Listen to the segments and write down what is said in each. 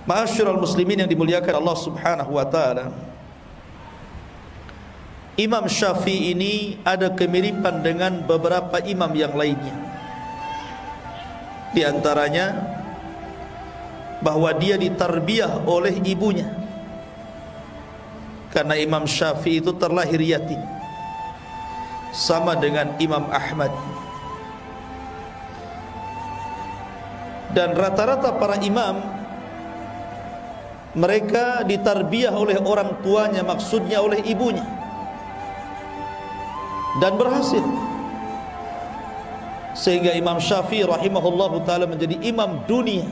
Ma'asyiral muslimin yang dimuliakan Allah Subhanahu wa taala, Imam Syafi'i ini ada kemiripan dengan beberapa imam yang lainnya. Di antaranya bahwa dia ditarbiyah oleh ibunya, karena Imam Syafi'i itu terlahir yatim, sama dengan Imam Ahmad. Dan rata-rata para imam, mereka ditarbiyah oleh orang tuanya, maksudnya oleh ibunya, dan berhasil. Sehingga Imam Syafi'i rahimahullahu ta'ala menjadi imam dunia.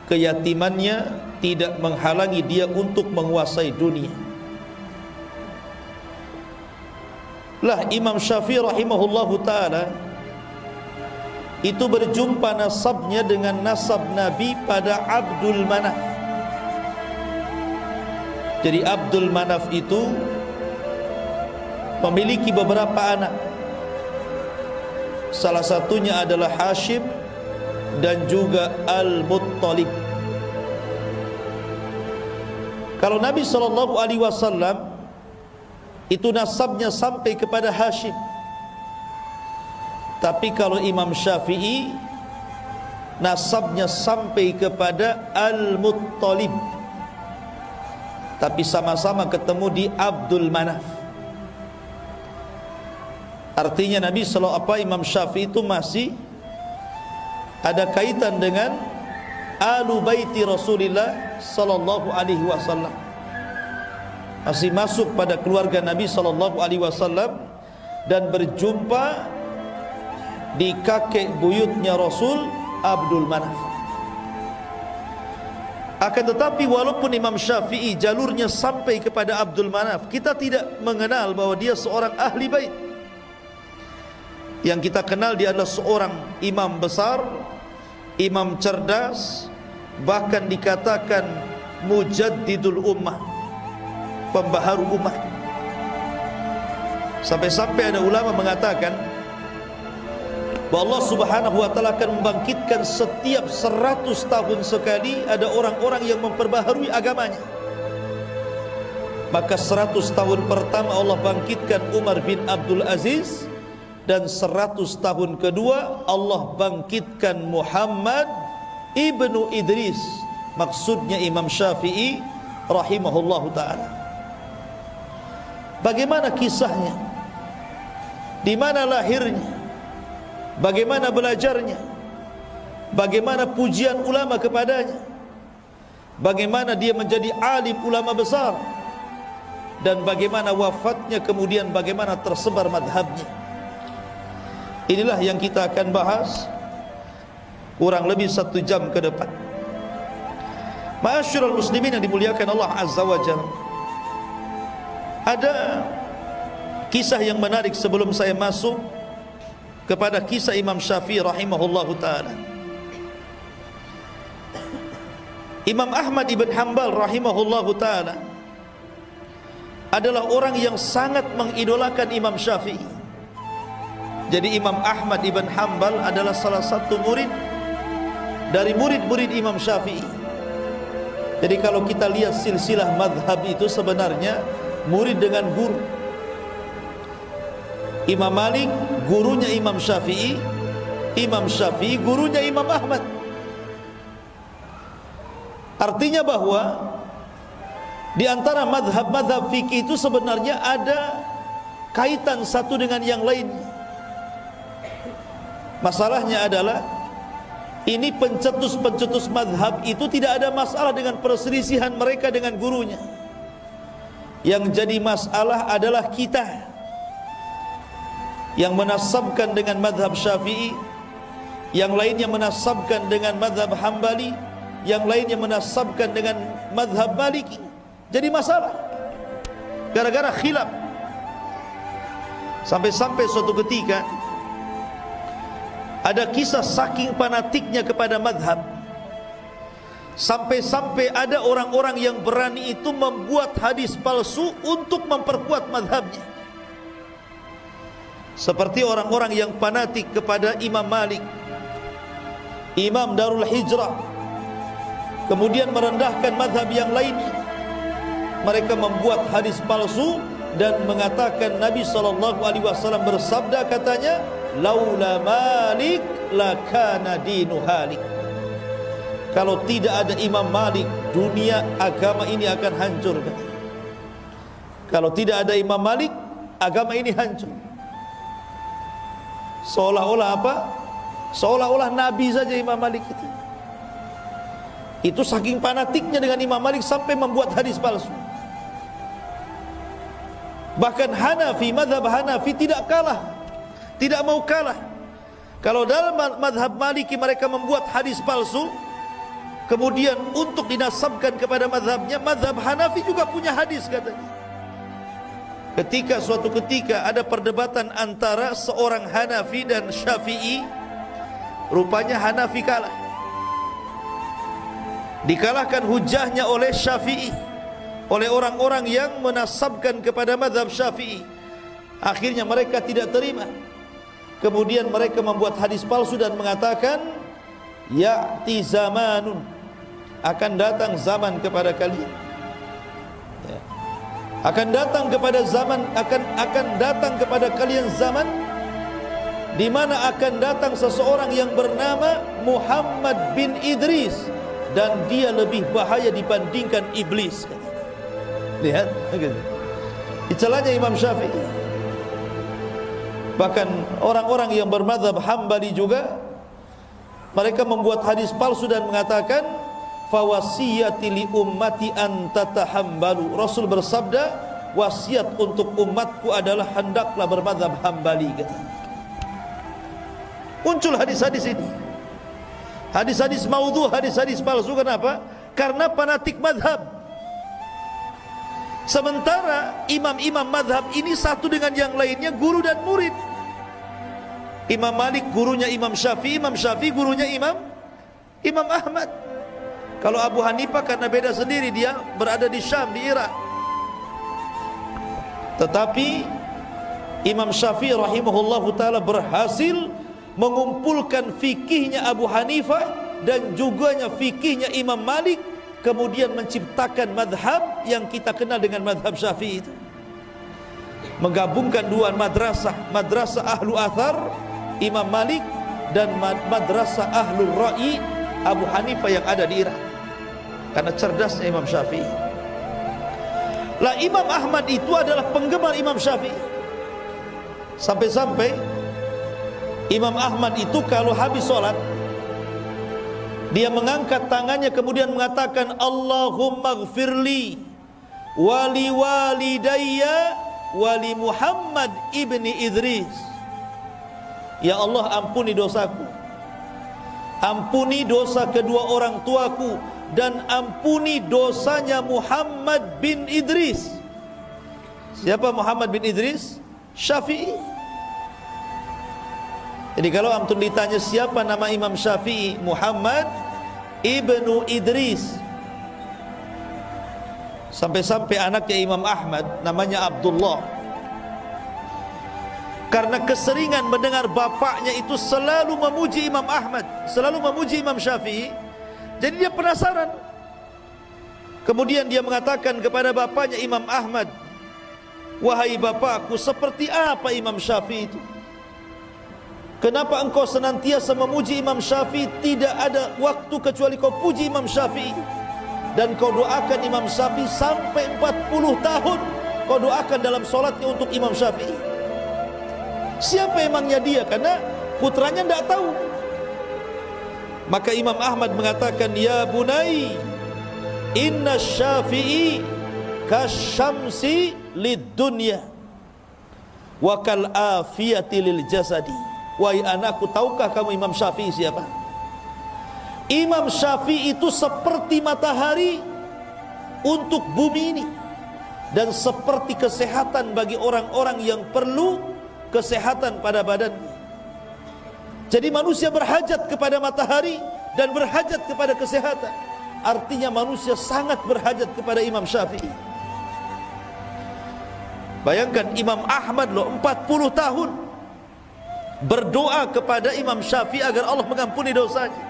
Keyatimannya tidak menghalangi dia untuk menguasai dunia. Lah Imam Syafi'i rahimahullahu ta'ala itu berjumpa nasabnya dengan nasab Nabi pada Abdul Manaf. Jadi Abdul Manaf itu memiliki beberapa anak. Salah satunya adalah Hashim dan juga Al-Muttalib. Kalau Nabi SAW itu nasabnya sampai kepada Hashim. Tapi kalau Imam Syafi'i nasabnya sampai kepada Al-Muttalib, tapi sama-sama ketemu di Abdul Manaf. Artinya Nabi Imam Syafi'i itu masih ada kaitan dengan Alu Baiti Rasulullah sallallahu alaihi wasallam, masih masuk pada keluarga Nabi sallallahu alaihi wasallam, dan berjumpa di kakek buyutnya Rasul, Abdul Manaf. Akan tetapi walaupun Imam Syafi'i jalurnya sampai kepada Abdul Manaf, kita tidak mengenal bahwa dia seorang ahli bait. Yang kita kenal dia adalah seorang imam besar, imam cerdas, bahkan dikatakan mujaddidul ummah, pembaharu umat. Sampai-sampai ada ulama mengatakan bahwa Allah Subhanahu wa taala akan membangkitkan setiap 100 tahun sekali ada orang-orang yang memperbaharui agamanya. Maka 100 tahun pertama Allah bangkitkan Umar bin Abdul Aziz, dan 100 tahun kedua Allah bangkitkan Muhammad ibnu Idris, maksudnya Imam Syafi'i rahimahullahu ta'ala. Bagaimana kisahnya? Di mana lahirnya? Bagaimana belajarnya? Bagaimana pujian ulama kepadanya? Bagaimana dia menjadi alim ulama besar? Dan bagaimana wafatnya, kemudian bagaimana tersebar madhabnya? Inilah yang kita akan bahas kurang lebih 1 jam ke depan. Ma'asyiral muslimin yang dimuliakan Allah Azza wa Jalla, ada kisah yang menarik sebelum saya masuk kepada kisah Imam Syafi'i rahimahullahu ta'ala. Imam Ahmad ibn Hanbal rahimahullahu ta'ala adalah orang yang sangat mengidolakan Imam Syafi'i. Jadi Imam Ahmad ibn Hanbal adalah salah satu murid dari murid-murid Imam Syafi'i. Jadi kalau kita lihat silsilah madhab itu sebenarnya murid dengan guru. Imam Malik gurunya Imam Syafi'i, Imam Syafi'i gurunya Imam Ahmad. Artinya bahwa di antara madhab-madhab fikih itu sebenarnya ada kaitan satu dengan yang lainnya. Masalahnya adalah ini pencetus-pencetus madhab itu tidak ada masalah dengan perselisihan mereka dengan gurunya. Yang jadi masalah adalah kita yang menasabkan dengan madhab Syafi'i, yang lainnya menasabkan dengan madhab Hambali, yang lainnya menasabkan dengan madhab Maliki. Jadi masalah gara-gara khilaf. Sampai-sampai suatu ketika ada kisah saking fanatiknya kepada madhab, sampai-sampai ada orang-orang yang berani itu membuat hadis palsu untuk memperkuat madhabnya. Seperti orang-orang yang fanatik kepada Imam Malik, Imam Darul Hijrah, kemudian merendahkan mazhab yang lainnya. Mereka membuat hadis palsu dan mengatakan Nabi SAW bersabda, katanya, laula Malik lakana dinu halik. Kalau tidak ada Imam Malik, dunia agama ini akan hancur. Kalau tidak ada Imam Malik, agama ini hancur. Seolah-olah apa? Seolah-olah Nabi saja Imam Malik itu. Itu saking fanatiknya dengan Imam Malik sampai membuat hadis palsu. Bahkan Hanafi, mazhab Hanafi tidak kalah, tidak mau kalah. Kalau dalam mazhab Maliki mereka membuat hadis palsu, kemudian untuk dinasabkan kepada mazhabnya, mazhab Hanafi juga punya hadis katanya. Suatu ketika ada perdebatan antara seorang Hanafi dan Syafi'i, rupanya Hanafi kalah. Dikalahkan hujahnya oleh Syafi'i, oleh orang-orang yang menasabkan kepada mazhab Syafi'i. Akhirnya mereka tidak terima. Kemudian mereka membuat hadis palsu dan mengatakan, ya'ti zamanun, akan datang zaman kepada kalian, ya. Akan datang kepada kalian zaman di mana akan datang seseorang yang bernama Muhammad bin Idris, dan dia lebih bahaya dibandingkan iblis. Lihat, dicelanya Imam Syafi'i. Bahkan orang-orang yang bermadzhab Hambali juga, mereka membuat hadis palsu dan mengatakan, fawasiyati li ummati an tatahambalu. Rasul bersabda, wasiat untuk umatku adalah hendaklah bermadzhab Hambali. Muncul hadis-hadis ini, hadis-hadis maudhu, hadis-hadis palsu. Kenapa? Karena fanatik madhab. Sementara imam-imam madhab ini satu dengan yang lainnya guru dan murid. Imam Malik gurunya Imam Syafi'i, Imam Syafi'i gurunya Imam Ahmad. Kalau Abu Hanifah karena beda sendiri, dia berada di Syam, di Irak. Tetapi Imam Syafi'i rahimahullahu ta'ala berhasil mengumpulkan fikihnya Abu Hanifah dan juga fikihnya Imam Malik, kemudian menciptakan madhab yang kita kenal dengan madhab Syafi'i itu. Menggabungkan dua madrasah, madrasah Ahlu Athar Imam Malik dan madrasah Ahlul Ra'i Abu Hanifah yang ada di Irak. Karena cerdasnya Imam Syafi'i. Lah Imam Ahmad itu adalah penggemar Imam Syafi'i. Sampai-sampai Imam Ahmad itu kalau habis sholat, dia mengangkat tangannya kemudian mengatakan, Allahumma gfirli wali walidayya wali Muhammad ibni Idris. Ya Allah, ampuni dosaku, ampuni dosa kedua orang tuaku, dan ampuni dosanya Muhammad bin Idris. Siapa Muhammad bin Idris? Syafi'i. Jadi kalau antum ditanya siapa nama Imam Syafi'i, Muhammad ibnu Idris. Sampai-sampai anaknya Imam Ahmad namanya Abdullah. Karena keseringan mendengar bapaknya itu selalu memuji Imam Ahmad, selalu memuji Imam Syafi'i, jadi dia penasaran. Kemudian dia mengatakan kepada bapaknya Imam Ahmad, wahai bapakku, seperti apa Imam Syafi'i itu? Kenapa engkau senantiasa memuji Imam Syafi'i? Tidak ada waktu kecuali kau puji Imam Syafi'i, dan kau doakan Imam Syafi'i sampai 40 tahun. Kau doakan dalam solatnya untuk Imam Syafi'i. Siapa emangnya dia? Karena putranya tidak tahu. Maka Imam Ahmad mengatakan, ya bunai, inna Syafi'i kasyamsi lid dunya wa kal afiyati lil jasadi. Wahai anakku, tahukah kamu Imam Syafi'i siapa? Imam Syafi'i itu seperti matahari untuk bumi ini, dan seperti kesehatan bagi orang-orang yang perlu kesehatan pada badannya. Jadi manusia berhajat kepada matahari dan berhajat kepada kesehatan. Artinya manusia sangat berhajat kepada Imam Syafi'i. Bayangkan Imam Ahmad loh 40 tahun berdoa kepada Imam Syafi'i agar Allah mengampuni dosanya.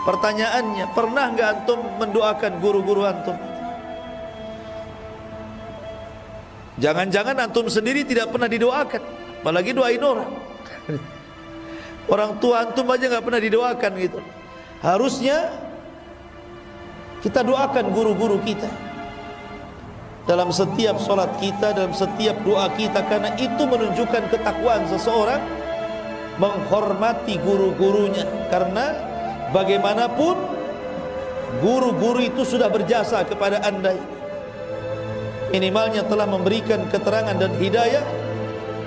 Pertanyaannya, pernah nggak antum mendoakan guru-guru antum? Jangan-jangan antum sendiri tidak pernah didoakan, apalagi doain orang. Orang tua antum aja nggak pernah didoakan gitu. Harusnya kita doakan guru-guru kita dalam setiap sholat kita, dalam setiap doa kita, karena itu menunjukkan ketakwaan seseorang menghormati guru-gurunya. Karena bagaimanapun guru-guru itu sudah berjasa kepada anda, minimalnya telah memberikan keterangan dan hidayah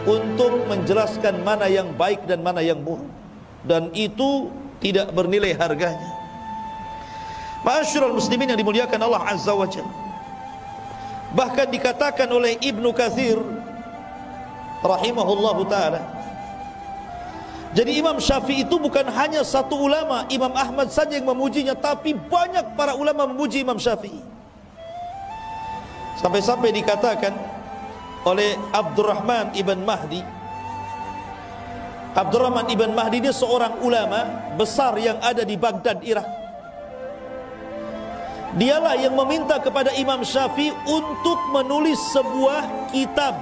untuk menjelaskan mana yang baik dan mana yang buruk, dan itu tidak bernilai harganya. Ma'asyiral muslimin yang dimuliakan Allah Azza wa Jalla, bahkan dikatakan oleh Ibnu Katsir rahimahullahu ta'ala, jadi Imam Syafi'i itu bukan hanya satu ulama, Imam Ahmad saja yang memujinya, tapi banyak para ulama memuji Imam Syafi'i. Sampai-sampai dikatakan oleh Abdurrahman ibn Mahdi. Abdurrahman ibn Mahdi dia seorang ulama besar yang ada di Baghdad, Irak. Dialah yang meminta kepada Imam Syafi'i untuk menulis sebuah kitab,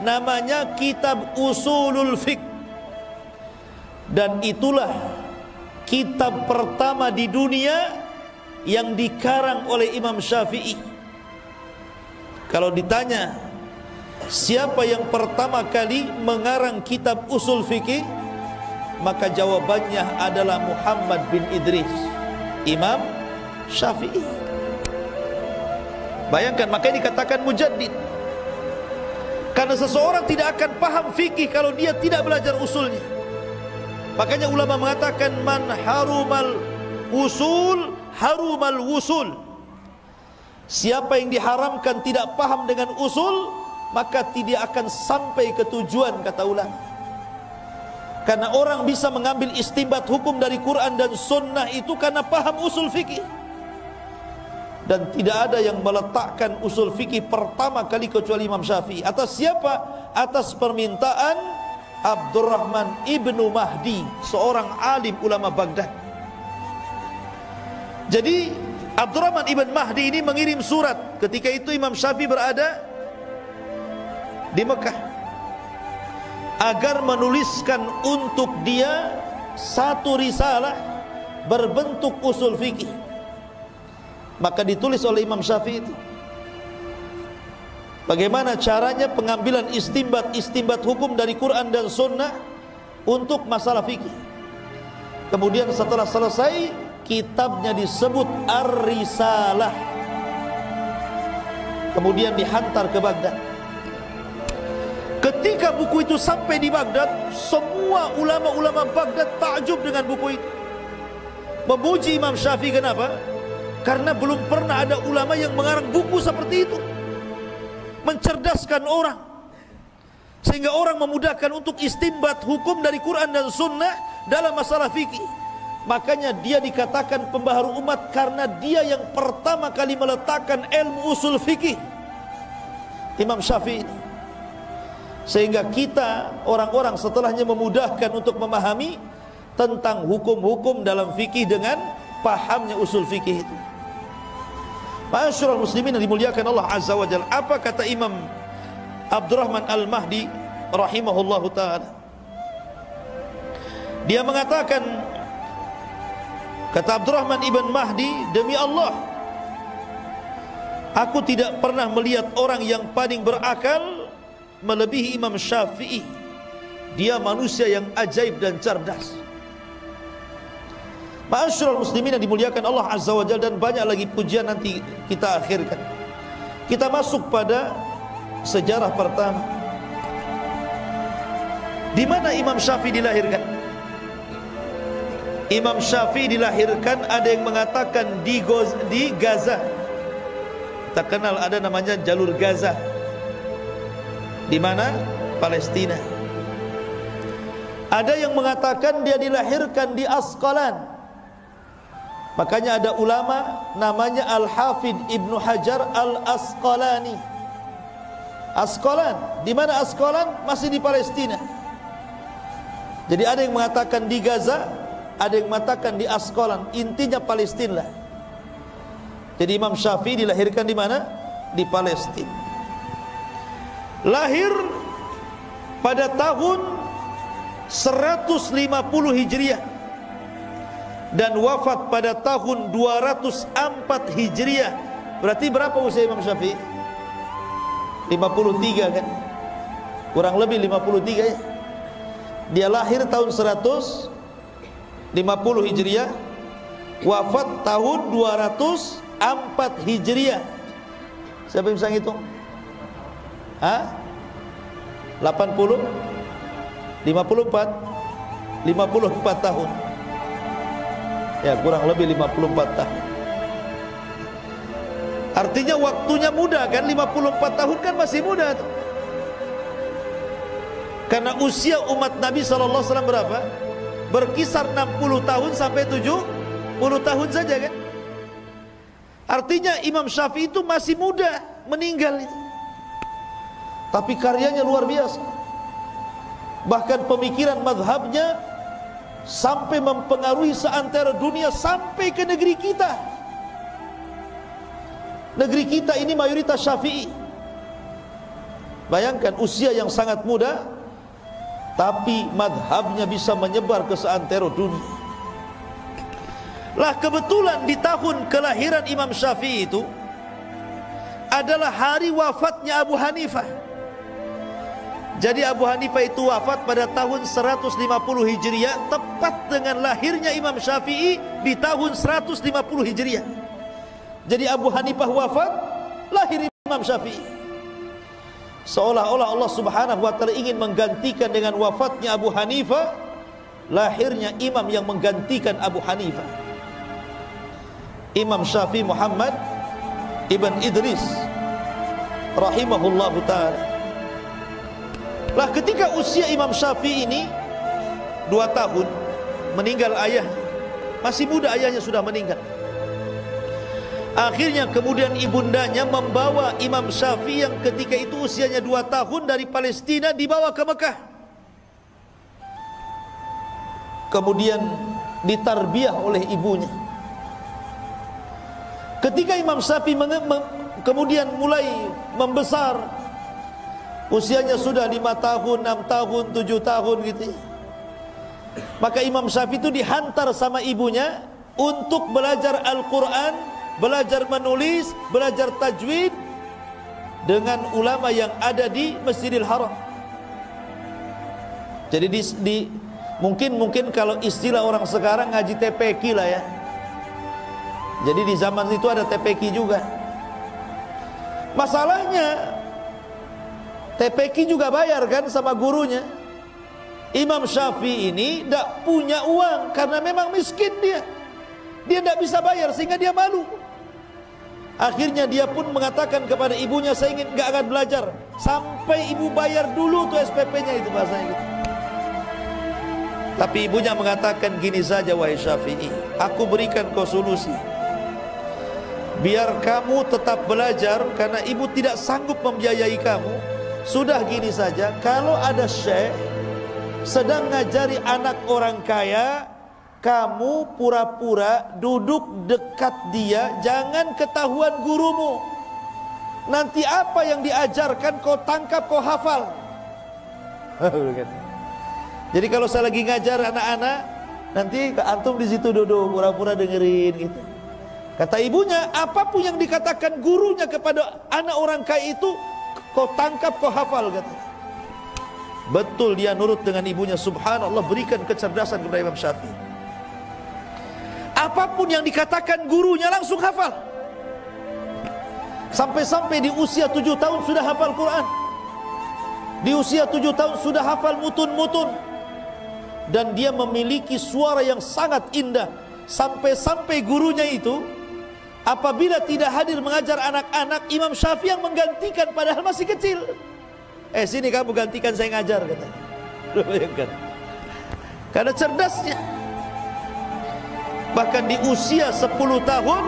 namanya Kitab Usulul Fiqh. Dan itulah kitab pertama di dunia yang dikarang oleh Imam Syafi'i. Kalau ditanya siapa yang pertama kali mengarang kitab usul fikih, maka jawabannya adalah Muhammad bin Idris, Imam Syafi'i. Bayangkan, makanya dikatakan mujaddid. Karena seseorang tidak akan paham fikih kalau dia tidak belajar usulnya. Makanya ulama mengatakan man harumal usul harumal wusul. Siapa yang diharamkan tidak paham dengan usul, maka tidak akan sampai ke tujuan, kata ulama. Karena orang bisa mengambil istinbat hukum dari Quran dan sunnah itu karena paham usul fikih. Dan tidak ada yang meletakkan usul fikih pertama kali kecuali Imam Syafi'i. Atas siapa? Atas permintaan Abdurrahman ibnu Mahdi, seorang alim ulama Baghdad. Jadi Abdurrahman ibn Mahdi ini mengirim surat. Ketika itu Imam Syafi'i berada di Mekah, agar menuliskan untuk dia satu risalah berbentuk usul fikih. Maka ditulis oleh Imam Syafi'i itu bagaimana caranya pengambilan istinbat hukum dari Quran dan Sunnah untuk masalah fikih. Kemudian setelah selesai, kitabnya disebut Ar-Risalah. Kemudian dihantar ke Baghdad. Ketika buku itu sampai di Baghdad, semua ulama-ulama Baghdad takjub dengan buku itu, memuji Imam Syafi'i. Kenapa? Karena belum pernah ada ulama yang mengarang buku seperti itu, mencerdaskan orang, sehingga orang memudahkan untuk istinbat hukum dari Quran dan Sunnah dalam masalah fikih. Makanya dia dikatakan pembaharu umat karena dia yang pertama kali meletakkan ilmu usul fikih, Imam Syafi'i. Sehingga kita orang-orang setelahnya memudahkan untuk memahami tentang hukum-hukum dalam fikih dengan pahamnya usul fikih itu. Ma'asyiral muslimin yang dimuliakan Allah Azza wa Jalla, apa kata Imam Abdurrahman Al-Mahdi rahimahullahu ta'ala? Dia mengatakan, kata Abdurrahman ibn Mahdi, demi Allah, aku tidak pernah melihat orang yang paling berakal melebihi Imam Syafi'i. Dia manusia yang ajaib dan cerdas. Ma'asyiral muslimin yang dimuliakan Allah Azza wa Jalla, dan banyak lagi pujian nanti kita akhirkan. Kita masuk pada sejarah pertama. Di mana Imam Syafi'i dilahirkan? Imam Syafi'i dilahirkan, ada yang mengatakan di Gaza. Kita kenal ada namanya jalur Gaza. Di mana? Palestina. Ada yang mengatakan dia dilahirkan di Asqalan. Makanya ada ulama namanya Al-Hafidh Ibnu Hajar Al-Asqalani. Asqalan, di mana Asqalan? Masih di Palestina. Jadi ada yang mengatakan di Gaza, ada yang mengatakan di Asqalan, intinya Palestina lah. Jadi Imam Syafi'i dilahirkan di mana? Di Palestina. Lahir pada tahun 150 Hijriah dan wafat pada tahun 204 Hijriah. Berarti berapa usia Imam Syafi'i? 53 kan? Kurang lebih 53 ya. Dia lahir tahun 150 Hijriah, wafat tahun 204 Hijriah. Siapa yang bisa ngitung? 80? 54? 54 tahun. Ya, kurang lebih 54 tahun. Artinya waktunya muda kan, 54 tahun kan masih muda tuh. Karena usia umat Nabi SAW berapa? Berkisar 60 tahun sampai 70 tahun saja kan. Artinya Imam Syafi'i itu masih muda meninggal itu. Tapi karyanya luar biasa. Bahkan pemikiran mazhabnya sampai mempengaruhi seantero dunia, sampai ke negeri kita. Negeri kita ini mayoritas Syafi'i. Bayangkan usia yang sangat muda, tapi madhabnya bisa menyebar ke seantero dunia. Lah kebetulan di tahun kelahiran Imam Syafi'i itu adalah hari wafatnya Abu Hanifah. Jadi Abu Hanifah itu wafat pada tahun 150 Hijriah, tepat dengan lahirnya Imam Syafi'i di tahun 150 Hijriah. Jadi Abu Hanifah wafat, lahir Imam Syafi'i. Seolah-olah Allah Subhanahu wa ta'ala ingin menggantikan dengan wafatnya Abu Hanifah, lahirnya imam yang menggantikan Abu Hanifah, Imam Syafi'i Muhammad Ibn Idris rahimahullahu ta'ala. Lah ketika usia Imam Syafi'i ini 2 tahun, meninggal ayahnya. Masih muda ayahnya sudah meninggal. Akhirnya kemudian ibundanya membawa Imam Syafi'i yang ketika itu usianya 2 tahun dari Palestina, dibawa ke Mekah. Kemudian ditarbiyah oleh ibunya. Ketika Imam Syafi'i kemudian mulai membesar, usianya sudah 5 tahun, 6 tahun, 7 tahun gitu ya, maka Imam Syafi'i itu dihantar sama ibunya untuk belajar Al-Quran, belajar menulis, belajar tajwid dengan ulama yang ada di Masjidil Haram. Jadi mungkin kalau istilah orang sekarang ngaji TPQ lah ya. Jadi di zaman itu ada TPQ juga. Masalahnya TPQ juga bayar kan sama gurunya. Imam Syafi'i ini tidak punya uang karena memang miskin dia. Dia tidak bisa bayar sehingga dia malu. Akhirnya dia pun mengatakan kepada ibunya, saya ingin gak akan belajar sampai ibu bayar dulu tuh SPP-nya, itu bahasanya gitu. Tapi ibunya mengatakan, gini saja wahai Syafi'i, aku berikan kau solusi. Biar kamu tetap belajar karena ibu tidak sanggup membiayai kamu. Sudah gini saja, kalau ada syekh sedang ngajari anak orang kaya, kamu pura-pura duduk dekat dia, jangan ketahuan gurumu. Nanti apa yang diajarkan kau tangkap, kau hafal. Jadi kalau saya lagi ngajar anak-anak, nanti antum di situ duduk pura-pura dengerin gitu. Kata ibunya, apapun yang dikatakan gurunya kepada anak orang kaya itu, kau tangkap, kau hafal kata. Betul dia nurut dengan ibunya. Subhanallah, berikan kecerdasan kepada Imam Syafi'i. Apapun yang dikatakan gurunya langsung hafal. Sampai-sampai di usia 7 tahun sudah hafal Quran. Di usia 7 tahun sudah hafal mutun-mutun. Dan dia memiliki suara yang sangat indah. Sampai-sampai gurunya itu apabila tidak hadir mengajar anak-anak, Imam Syafi'i yang menggantikan padahal masih kecil. Sini kamu gantikan saya ngajar katanya. Bayangkan. Karena cerdasnya. Bahkan di usia 10 tahun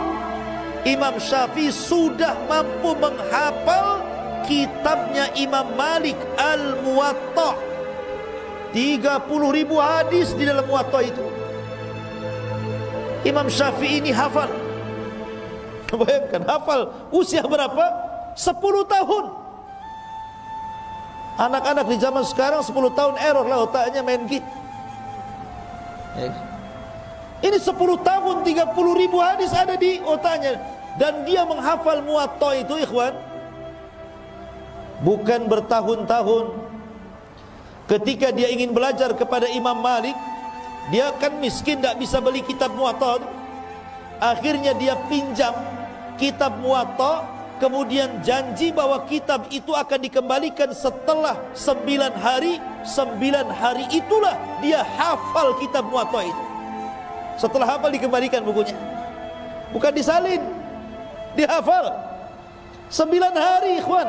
Imam Syafi'i sudah mampu menghafal kitabnya Imam Malik Al-Muwatta. 30.000 hadis di dalam Muwatta itu. Imam Syafi'i ini hafal. Bayangkan, hafal usia berapa? 10 tahun. Anak-anak di zaman sekarang 10 tahun error lah otaknya main git. Ini 10 tahun 30.000 hadis ada di otaknya. Dan dia menghafal Muwatta itu, ikhwan, bukan bertahun-tahun. Ketika dia ingin belajar kepada Imam Malik, dia kan miskin, tidak bisa beli kitab Muwatta. Akhirnya dia pinjam kitab Muwatta, kemudian janji bahwa kitab itu akan dikembalikan setelah 9 hari. 9 hari itulah dia hafal kitab Muwatta itu. Setelah hafal dikembalikan bukunya, bukan disalin, dihafal 9 hari, ikhwan.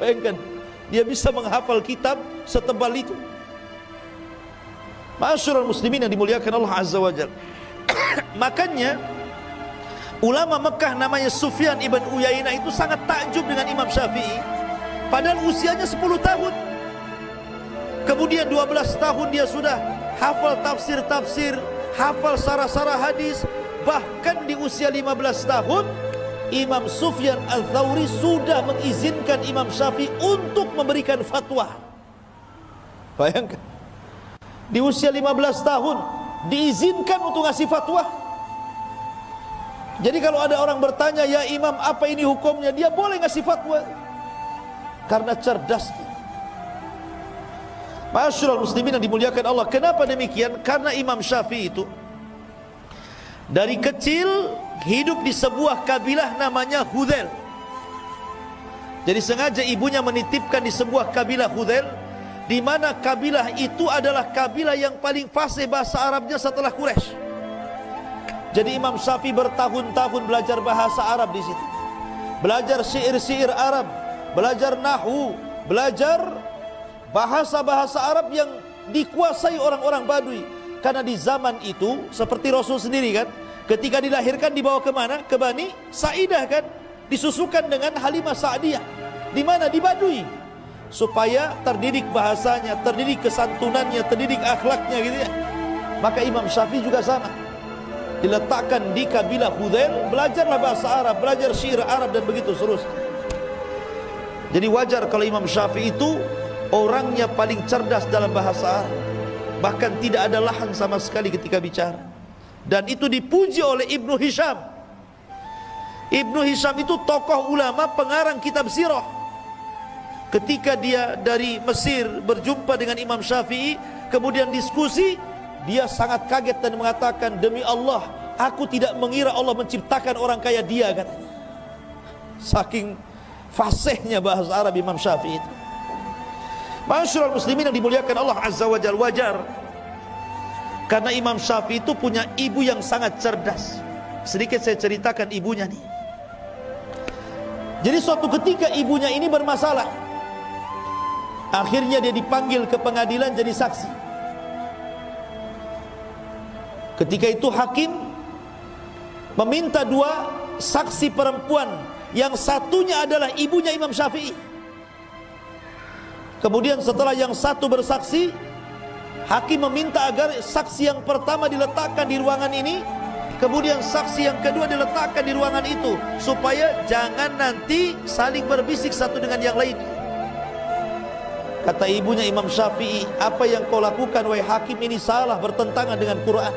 Bayangkan, dia bisa menghafal kitab setebal itu. Ma'asyiral muslimin yang dimuliakan Allah Azza wa Jalla. Makanya ulama Mekah namanya Sufyan ibn Uyainah itu sangat takjub dengan Imam Syafi'i, padahal usianya 10 tahun. Kemudian 12 tahun dia sudah hafal tafsir-tafsir, hafal sarah-sarah hadis. Bahkan di usia 15 tahun Imam Sufyan Al-Thawri sudah mengizinkan Imam Syafi'i untuk memberikan fatwa. Bayangkan, di usia 15 tahun diizinkan untuk ngasih fatwa. Jadi kalau ada orang bertanya, ya Imam apa ini hukumnya, dia boleh ngasih fatwa karena cerdasnya. Ma'asyiral muslimin yang dimuliakan Allah. Kenapa demikian? Karena Imam Syafi'i itu dari kecil hidup di sebuah kabilah namanya Hudzail. Jadi sengaja ibunya menitipkan di sebuah kabilah Hudzail, di mana kabilah itu adalah kabilah yang paling fasih bahasa Arabnya setelah Quraisy. Jadi Imam Syafi'i bertahun-tahun belajar bahasa Arab di situ. Belajar syair-syair Arab, belajar nahwu, belajar bahasa-bahasa Arab yang dikuasai orang-orang Badui. Karena di zaman itu seperti Rasul sendiri kan, ketika dilahirkan dibawa ke mana? Ke Bani Sa'idah kan, disusukan dengan Halimah Sa'diyah. Di mana? Di Badui. Supaya terdidik bahasanya, terdidik kesantunannya, terdidik akhlaknya gitu ya. Maka Imam Syafi'i juga sama, diletakkan di kabilah Hudzail, belajarlah bahasa Arab, belajar syair Arab dan begitu seterusnya. Jadi wajar kalau Imam Syafi'i itu orangnya paling cerdas dalam bahasa Arab. Bahkan tidak ada lahan sama sekali ketika bicara. Dan itu dipuji oleh Ibnu Hisham. Ibnu Hisham itu tokoh ulama pengarang kitab sirah. Ketika dia dari Mesir berjumpa dengan Imam Syafi'i, kemudian diskusi, dia sangat kaget dan mengatakan, demi Allah, aku tidak mengira Allah menciptakan orang kaya dia, katanya. Saking fasihnya bahasa Arab Imam Syafi'i itu. Ma'asyiral muslimin yang dimuliakan Allah Azza wa Jalla, wajar karena Imam Syafi'i itu punya ibu yang sangat cerdas. Sedikit saya ceritakan ibunya nih. Jadi suatu ketika ibunya ini bermasalah. Akhirnya dia dipanggil ke pengadilan jadi saksi. Ketika itu hakim meminta 2 saksi perempuan, yang satunya adalah ibunya Imam Syafi'i. Kemudian setelah yang satu bersaksi, hakim meminta agar saksi yang pertama diletakkan di ruangan ini, kemudian saksi yang kedua diletakkan di ruangan itu, supaya jangan nanti saling berbisik satu dengan yang lain. Kata ibunya Imam Syafi'i, apa yang kau lakukan wahai hakim ini salah, bertentangan dengan Quran.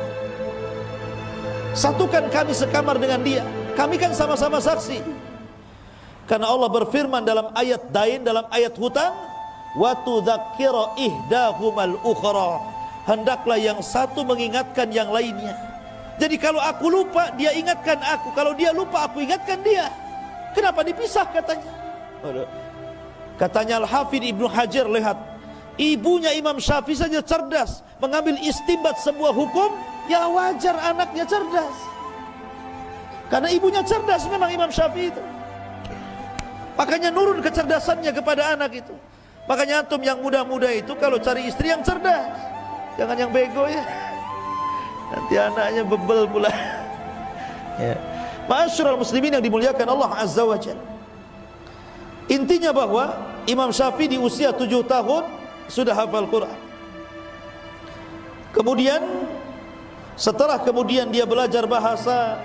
Satukan kami sekamar dengan dia, kami kan sama-sama saksi. Karena Allah berfirman dalam ayat dain, dalam ayat hutang, wa tudzakkira ihdahumal ukhra, hendaklah yang satu mengingatkan yang lainnya. Jadi kalau aku lupa, dia ingatkan aku, kalau dia lupa, aku ingatkan dia. Kenapa dipisah, katanya. Katanya Al-Hafidh Ibnu Hajar, lihat, ibunya Imam Syafi'i saja cerdas mengambil istinbat sebuah hukum, ya wajar anaknya cerdas. Karena ibunya cerdas memang Imam Syafi'i itu. Makanya nurun kecerdasannya kepada anak itu. Makanya antum yang muda-muda itu kalau cari istri yang cerdas, jangan yang bego ya. Nanti anaknya bebel pula. Ya. Ma'asyiral muslimin yang dimuliakan Allah Azza wa Jalla. Intinya bahwa Imam Syafi'i di usia 7 tahun sudah hafal Quran. Kemudian Setelah kemudian dia belajar bahasa,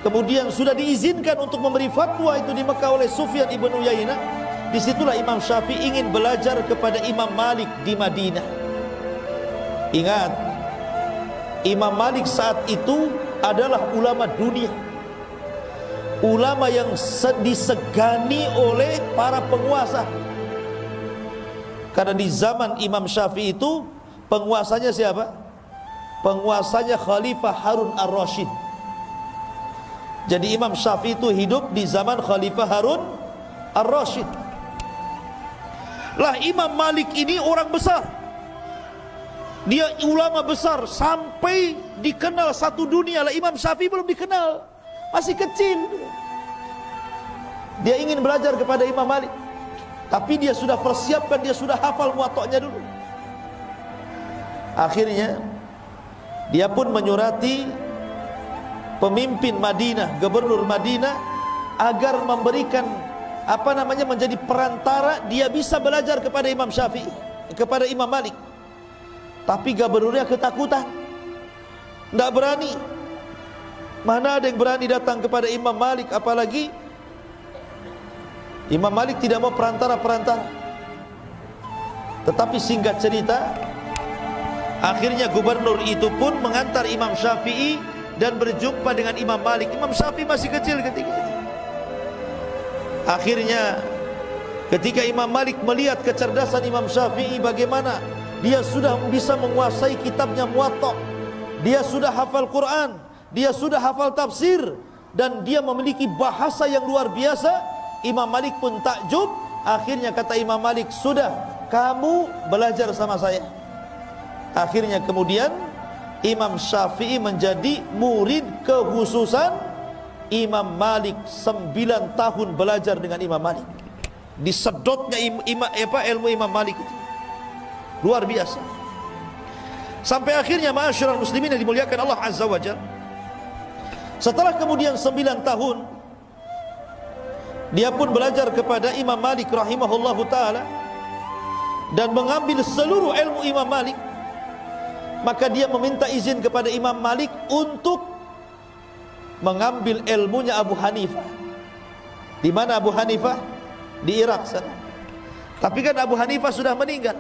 kemudian sudah diizinkan untuk memberi fatwa itu di Mekah oleh Sufyan ibn Uyainah. Disitulah Imam Syafi'i ingin belajar kepada Imam Malik di Madinah. Ingat, Imam Malik saat itu adalah ulama dunia, ulama yang disegani oleh para penguasa. Karena di zaman Imam Syafi'i itu penguasanya siapa? Penguasanya Khalifah Harun ar-Rasyid. Jadi Imam Syafi'i itu hidup di zaman Khalifah Harun ar-Rasyid. Lah Imam Malik ini orang besar, dia ulama besar sampai dikenal satu dunia. Lah Imam Syafi'i belum dikenal, masih kecil. Dia ingin belajar kepada Imam Malik, tapi dia sudah persiapkan, dia sudah hafal muwatta'nya dulu. Akhirnya dia pun menyurati pemimpin Madinah, gubernur Madinah, agar memberikan menjadi perantara dia bisa belajar kepada Imam Syafi'i, kepada Imam Malik. Tapi gubernurnya ketakutan, tidak berani. Mana ada yang berani datang kepada Imam Malik, apalagi Imam Malik tidak mau perantara-perantara. Tetapi singkat cerita, akhirnya gubernur itu pun mengantar Imam Syafi'i dan berjumpa dengan Imam Malik. Imam Syafi'i masih kecil ketika itu. Akhirnya ketika Imam Malik melihat kecerdasan Imam Syafi'i, bagaimana dia sudah bisa menguasai kitabnya Muwatta', dia sudah hafal Quran, dia sudah hafal tafsir, dan dia memiliki bahasa yang luar biasa, Imam Malik pun takjub. Akhirnya kata Imam Malik, sudah, kamu belajar sama saya. Akhirnya kemudian Imam Syafi'i menjadi murid kekhususan Imam Malik. 9 tahun belajar dengan Imam Malik. Disedotnya ilmu Imam Malik itu luar biasa. Sampai akhirnya ma'asyiral muslimin yang dimuliakan Allah Azza wa Jalla, setelah kemudian 9 tahun dia pun belajar kepada Imam Malik rahimahullahu ta'ala dan mengambil seluruh ilmu Imam Malik. Maka dia meminta izin kepada Imam Malik untuk mengambil ilmunya Abu Hanifah. Di mana Abu Hanifah? Di Irak sana. Tapi kan Abu Hanifah sudah meninggal.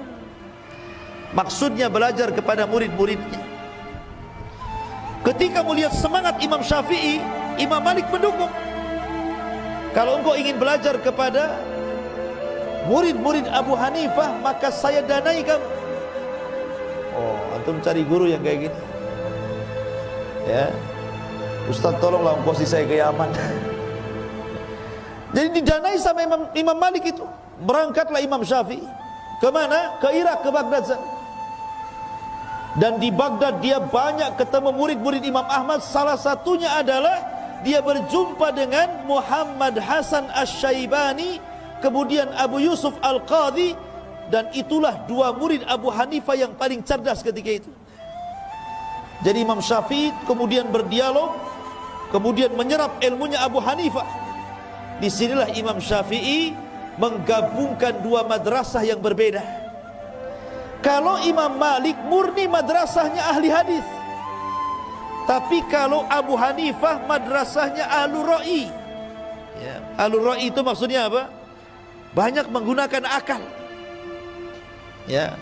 Maksudnya belajar kepada murid-muridnya. Ketika melihat semangat Imam Syafi'i, Imam Malik mendukung. Kalau engkau ingin belajar kepada murid-murid Abu Hanifah, maka saya danai kamu. Oh, antum cari guru yang kayak gini. Ya, Ustaz tolonglah ongkosi saya ke Yaman. Jadi didanai sama Imam Malik itu. Berangkatlah Imam Syafi'i. Kemana? Ke Irak, ke Baghdad sana. Dan di Baghdad dia banyak ketemu murid-murid Imam Ahmad. Salah satunya adalah dia berjumpa dengan Muhammad Hasan Asy-Syaibani, kemudian Abu Yusuf Al-Qadhi. Dan itulah 2 murid Abu Hanifah yang paling cerdas ketika itu. Jadi Imam Syafi'i kemudian berdialog, kemudian menyerap ilmunya Abu Hanifah. Disinilah Imam Syafi'i menggabungkan 2 madrasah yang berbeda. Kalau Imam Malik murni madrasahnya ahli hadis, tapi kalau Abu Hanifah madrasahnya Ahlur Ra'i. Ya, Ahlur Ra'i itu maksudnya apa? Banyak menggunakan akal. Ya,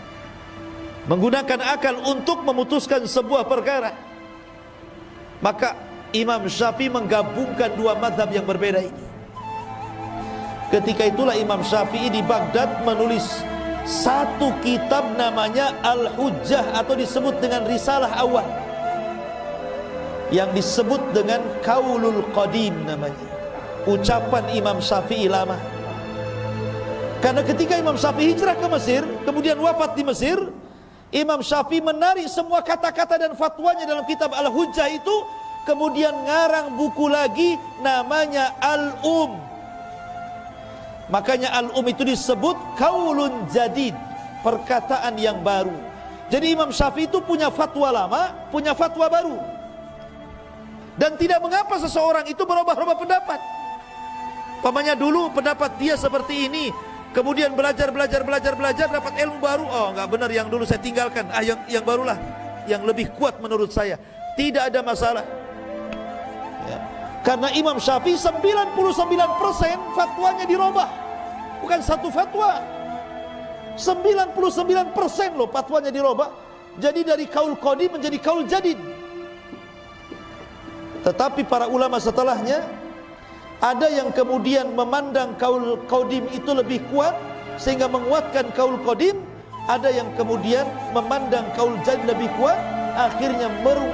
menggunakan akal untuk memutuskan sebuah perkara. Maka Imam Syafi'i menggabungkan 2 mazhab yang berbeda ini. Ketika itulah Imam Syafi'i di Baghdad menulis satu kitab namanya Al-Hujjah, atau disebut dengan Risalah Awal, yang disebut dengan Qaulul Qadim namanya, ucapan Imam Syafi'i lama. Karena ketika Imam Syafi'i hijrah ke Mesir, kemudian wafat di Mesir, Imam Syafi'i menarik semua kata-kata dan fatwanya dalam kitab Al-Hujjah itu, kemudian ngarang buku lagi namanya Al-Um. Makanya Al-Um itu disebut Qaulun Jadid, perkataan yang baru. Jadi Imam Syafi'i itu punya fatwa lama, punya fatwa baru. Dan tidak mengapa seseorang itu berubah-ubah pendapat. Pamannya dulu pendapat dia seperti ini, kemudian belajar dapat ilmu baru. Oh, enggak benar yang dulu saya tinggalkan. Yang barulah. yang lebih kuat menurut saya. Tidak ada masalah ya. Karena Imam Syafi'i 99% fatwanya dirubah, bukan satu fatwa. 99% loh fatwanya dirubah. Jadi dari kaul qadim menjadi kaul jadid. Tetapi para ulama setelahnya ada yang kemudian memandang kaul qadim itu lebih kuat sehingga menguatkan kaul qadim, ada yang kemudian memandang kaul jadid lebih kuat, akhirnya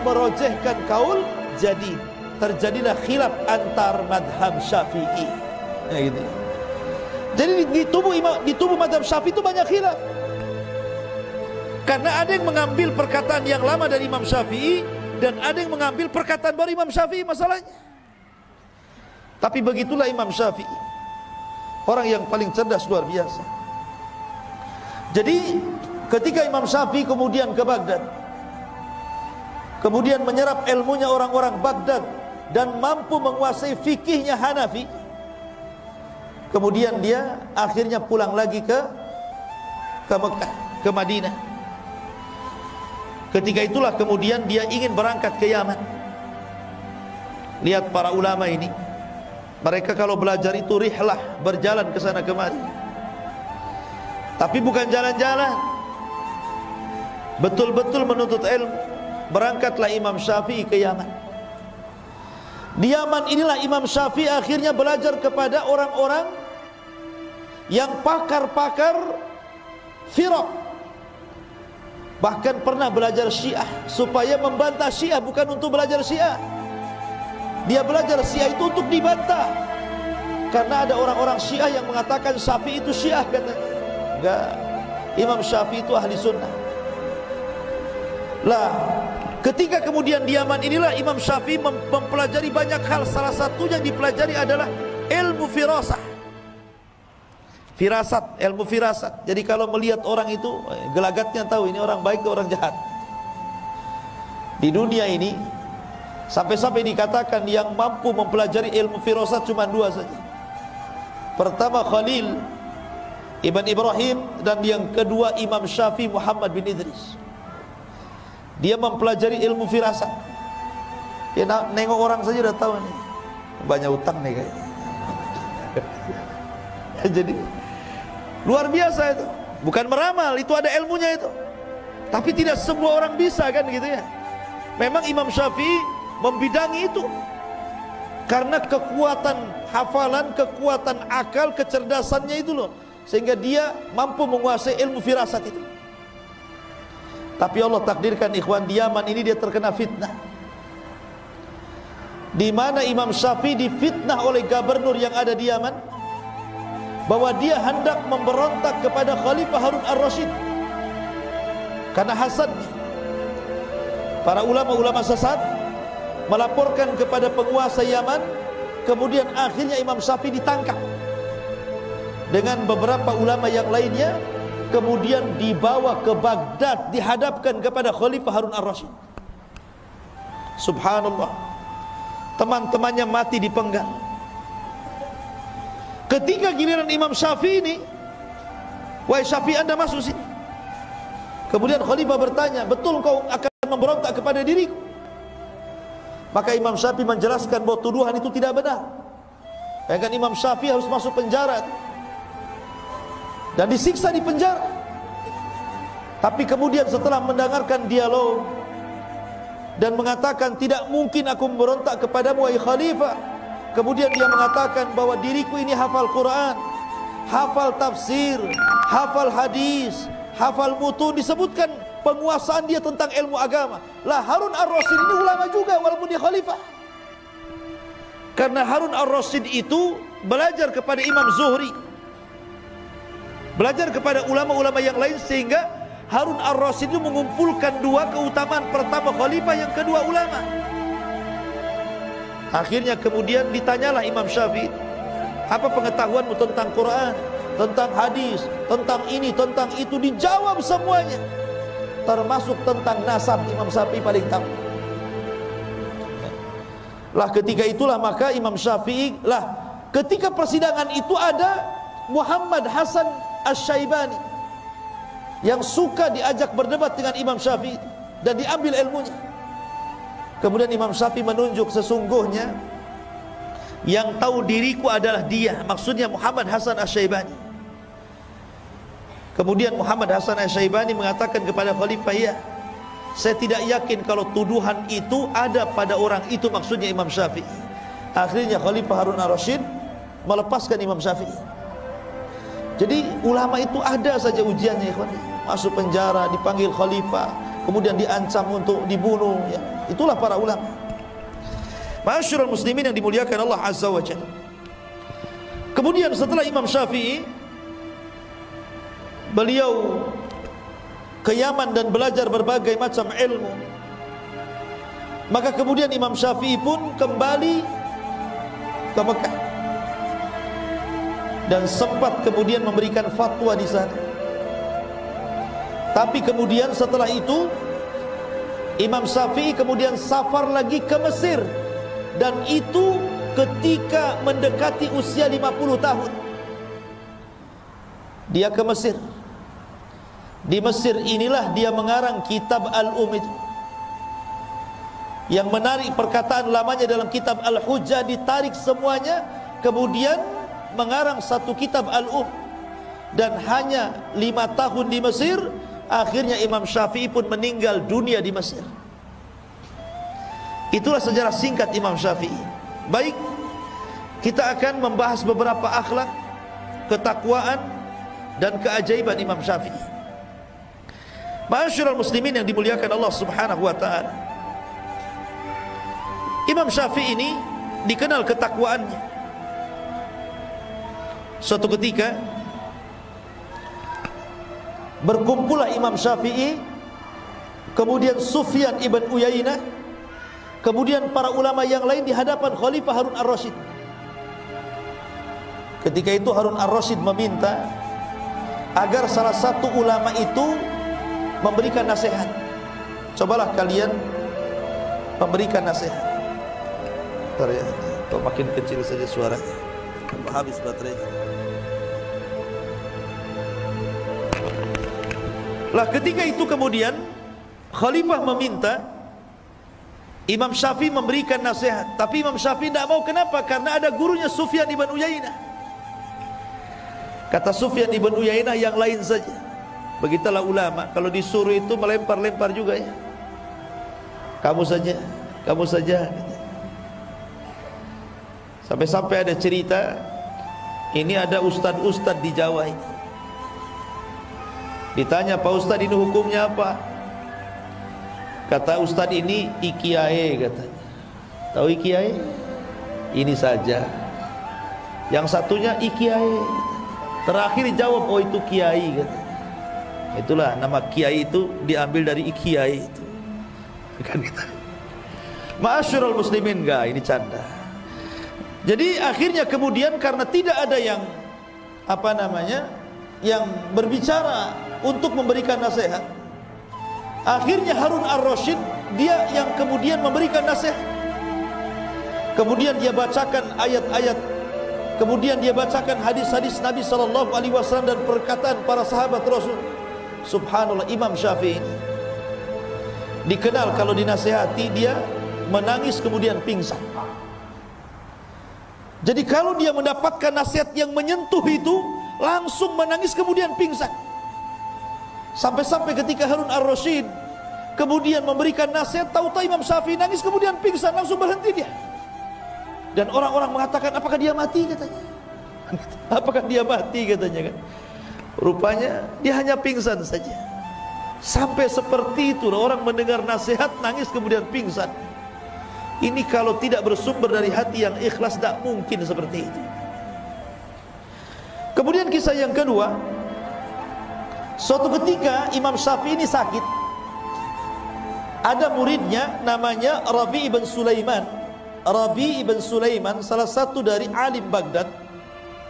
merojehkan kaul jadid. Terjadilah khilaf antar madhab Syafi'i ya gitu. Jadi di tubuh madhab Syafi'i itu banyak khilaf, karena ada yang mengambil perkataan yang lama dari Imam Syafi'i dan ada yang mengambil perkataan baru Imam Syafi'i masalahnya. Tapi begitulah Imam Syafi'i, orang yang paling cerdas luar biasa. Jadi ketika Imam Syafi'i kemudian ke Baghdad, kemudian menyerap ilmunya orang-orang Baghdad dan mampu menguasai fikihnya Hanafi, kemudian dia akhirnya pulang lagi ke Mekah, ke Madinah. Ketika itulah kemudian dia ingin berangkat ke Yaman. Lihat para ulama ini, mereka kalau belajar itu rihlah, berjalan ke sana kemari. Tapi bukan jalan-jalan, betul-betul menuntut ilmu. Berangkatlah Imam Syafi'i ke Yaman. Di Yaman inilah Imam Syafi'i akhirnya belajar kepada orang-orang yang pakar-pakar firaq. Bahkan pernah belajar Syiah supaya membantah Syiah, bukan untuk belajar Syiah. Dia belajar Syiah itu untuk dibantah. Karena ada orang-orang Syiah yang mengatakan Syafi'i itu Syiah, katanya. Enggak, Imam Syafi'i itu ahli sunnah. Lah, ketika kemudian di Yaman inilah Imam Syafi'i mempelajari banyak hal. Salah satu yang dipelajari adalah ilmu firasah. Firasat, ilmu firasat. Jadi kalau melihat orang itu, gelagatnya tahu ini orang baik atau orang jahat. Di dunia ini sampai-sampai dikatakan yang mampu mempelajari ilmu firasat cuma dua saja. Pertama Khalil Ibn Ibrahim, dan yang kedua Imam Syafi'i Muhammad bin Idris. Dia mempelajari ilmu firasat. Dia nengok orang saja udah tahu nih, banyak utang nih kayaknya. Jadi luar biasa itu. Bukan meramal, itu ada ilmunya itu. Tapi tidak semua orang bisa kan gitu ya. Memang Imam Syafi'i membidangi itu, karena kekuatan hafalan, kekuatan akal, kecerdasannya itu loh, sehingga dia mampu menguasai ilmu firasat itu. Tapi Allah takdirkan ikhwan, di Yaman ini dia terkena fitnah, di mana Imam Syafi'i difitnah oleh gubernur yang ada di Yaman bahwa dia hendak memberontak kepada Khalifah Harun ar-Rasyid karena hasadnya. Para ulama-ulama sesat melaporkan kepada penguasa Yaman, kemudian akhirnya Imam Syafi'i ditangkap dengan beberapa ulama yang lainnya, kemudian dibawa ke Baghdad, dihadapkan kepada Khalifah Harun ar-Rasyid. Subhanallah, teman-temannya mati dipenggal. Ketika giliran Imam Syafi'i ini, wahai Syafi'i, Anda masuk sini. Kemudian Khalifah bertanya, betul kau akan memberontak kepada diriku? Maka Imam Syafi'i menjelaskan bahwa tuduhan itu tidak benar. Bahkan Imam Syafi'i harus masuk penjara dan disiksa di penjara. Tapi kemudian setelah mendengarkan dialog dan mengatakan, tidak mungkin aku memberontak kepadamu wahai Khalifah. Kemudian dia mengatakan bahwa diriku ini hafal Quran, hafal tafsir, hafal hadis, hafal mutun. Disebutkan penguasaan dia tentang ilmu agama. Lah, Harun ar-Rasyid ini ulama juga walaupun dia khalifah. Karena Harun ar-Rasyid itu belajar kepada Imam Zuhri, belajar kepada ulama-ulama yang lain, sehingga Harun ar-Rasyid itu mengumpulkan dua keutamaan. Pertama khalifah, yang kedua ulama. Akhirnya kemudian ditanyalah Imam Syafi'i, apa pengetahuanmu tentang Quran, tentang hadis, tentang ini, tentang itu? Dijawab semuanya, termasuk tentang nasab. Imam Syafi'i paling tahu. Lah, ketika itulah maka Imam Syafi'i, lah ketika persidangan itu ada Muhammad Hasan Asy-Syaibani yang suka diajak berdebat dengan Imam Syafi'i. dan diambil ilmunya. Kemudian Imam Syafi'i menunjuk, sesungguhnya yang tahu diriku adalah dia, maksudnya Muhammad Hasan Asy-Syaibani. Kemudian Muhammad Hasan Asy-Syaibani mengatakan kepada khalifah, ya, saya tidak yakin kalau tuduhan itu ada pada orang itu, maksudnya Imam Syafi'i. Akhirnya Khalifah Harun ar-Rasyid melepaskan Imam Syafi'i. Jadi ulama itu ada saja ujiannya, ikhwan. Masuk penjara, dipanggil khalifah, kemudian diancam untuk dibunuh, ya. Itulah para ulama. Ma'asyiral muslimin yang dimuliakan Allah Azza wa Jalla. Kemudian setelah Imam Syafi'i, beliau ke Yaman dan belajar berbagai macam ilmu. Maka kemudian Imam Syafi'i pun kembali ke Mekah dan sempat kemudian memberikan fatwa di sana. Tapi kemudian setelah itu Imam Syafi'i kemudian safar lagi ke Mesir, dan itu ketika mendekati usia 50 tahun. Dia ke Mesir. Di Mesir inilah dia mengarang kitab itu. Yang menarik, perkataan lamanya dalam kitab Al-Hujjah ditarik semuanya, kemudian mengarang satu kitab dan hanya 5 tahun di Mesir. Akhirnya Imam Syafi'i pun meninggal dunia di Mesir. Itulah sejarah singkat Imam Syafi'i. Baik, kita akan membahas beberapa akhlak, ketakwaan, dan keajaiban Imam Syafi'i. Ma'asyiral muslimin yang dimuliakan Allah Subhanahu wa ta'ala, Imam Syafi'i ini dikenal ketakwaannya. Suatu ketika berkumpullah Imam Syafi'i, kemudian Sufyan ibn Uyainah, kemudian para ulama yang lain di hadapan Khalifah Harun ar-Rasyid. Ketika itu Harun ar-Rasyid meminta agar salah satu ulama itu memberikan nasihat. Cobalah kalian memberikan nasihat. Bentar ya, kok makin kecil saja suaranya, habis baterainya. Lah ketika itu kemudian Khalifah meminta Imam Syafi'i memberikan nasihat, tapi Imam Syafi'i tidak mau. Kenapa? Karena ada gurunya Sufyan ibn Uyainah. Kata Sufyan ibn Uyainah, yang lain saja. Begitulah ulama, kalau disuruh itu melempar-lempar juga ya. Kamu saja, kamu saja. Sampai-sampai ada cerita, ini ada ustad-ustad di Jawa ini. Ditanya, Pak Ustad, ini hukumnya apa? Kata ustad ini, ikiai katanya. Tahu ikiai? Ini saja. Yang satunya ikiai. Terakhir jawab, oh itu kiai katanya. Itulah nama kiai itu diambil dari ikiai itu. Kan kita. Ma'asyiral muslimin, enggak, ini canda. Jadi akhirnya kemudian karena tidak ada yang yang berbicara untuk memberikan nasihat, akhirnya Harun ar-Rasyid dia yang kemudian memberikan nasihat. Kemudian dia bacakan ayat-ayat, kemudian dia bacakan hadis-hadis Nabi SAW dan perkataan para sahabat Rasul. Subhanallah, Imam Syafi'i ini dikenal kalau dinasihati dia menangis kemudian pingsan. Jadi kalau dia mendapatkan nasihat yang menyentuh itu, langsung menangis kemudian pingsan. Sampai-sampai ketika Harun ar-Rasyid kemudian memberikan nasihat, tahu-tahu Imam Syafi'i nangis kemudian pingsan, langsung berhenti dia. Dan orang-orang mengatakan, apakah dia mati katanya? Apakah dia mati katanya kan? Rupanya dia hanya pingsan saja. Sampai seperti itu orang mendengar nasihat nangis kemudian pingsan. Ini kalau tidak bersumber dari hati yang ikhlas, tidak mungkin seperti itu. Kemudian kisah yang kedua, suatu ketika Imam Syafi'i ini sakit. Ada muridnya namanya Rabi' ibn Sulaiman. Rabi' ibn Sulaiman salah satu dari alim Baghdad,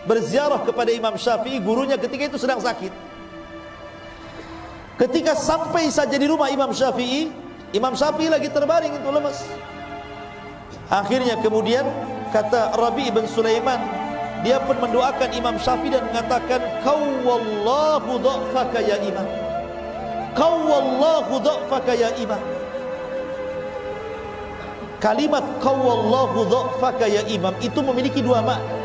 berziarah kepada Imam Syafi'i, gurunya ketika itu sedang sakit. Ketika sampai saja di rumah Imam Syafi'i lagi terbaring itu lemas. Akhirnya kemudian kata Rabi' ibn Sulaiman, dia pun mendoakan Imam Syafi'i dan mengatakan, "Qawwallahu dha'faka ya Imam." qawwallahu dha'faka ya imam. Kalimat qawwallahu dha'faka ya imam itu memiliki dua makna.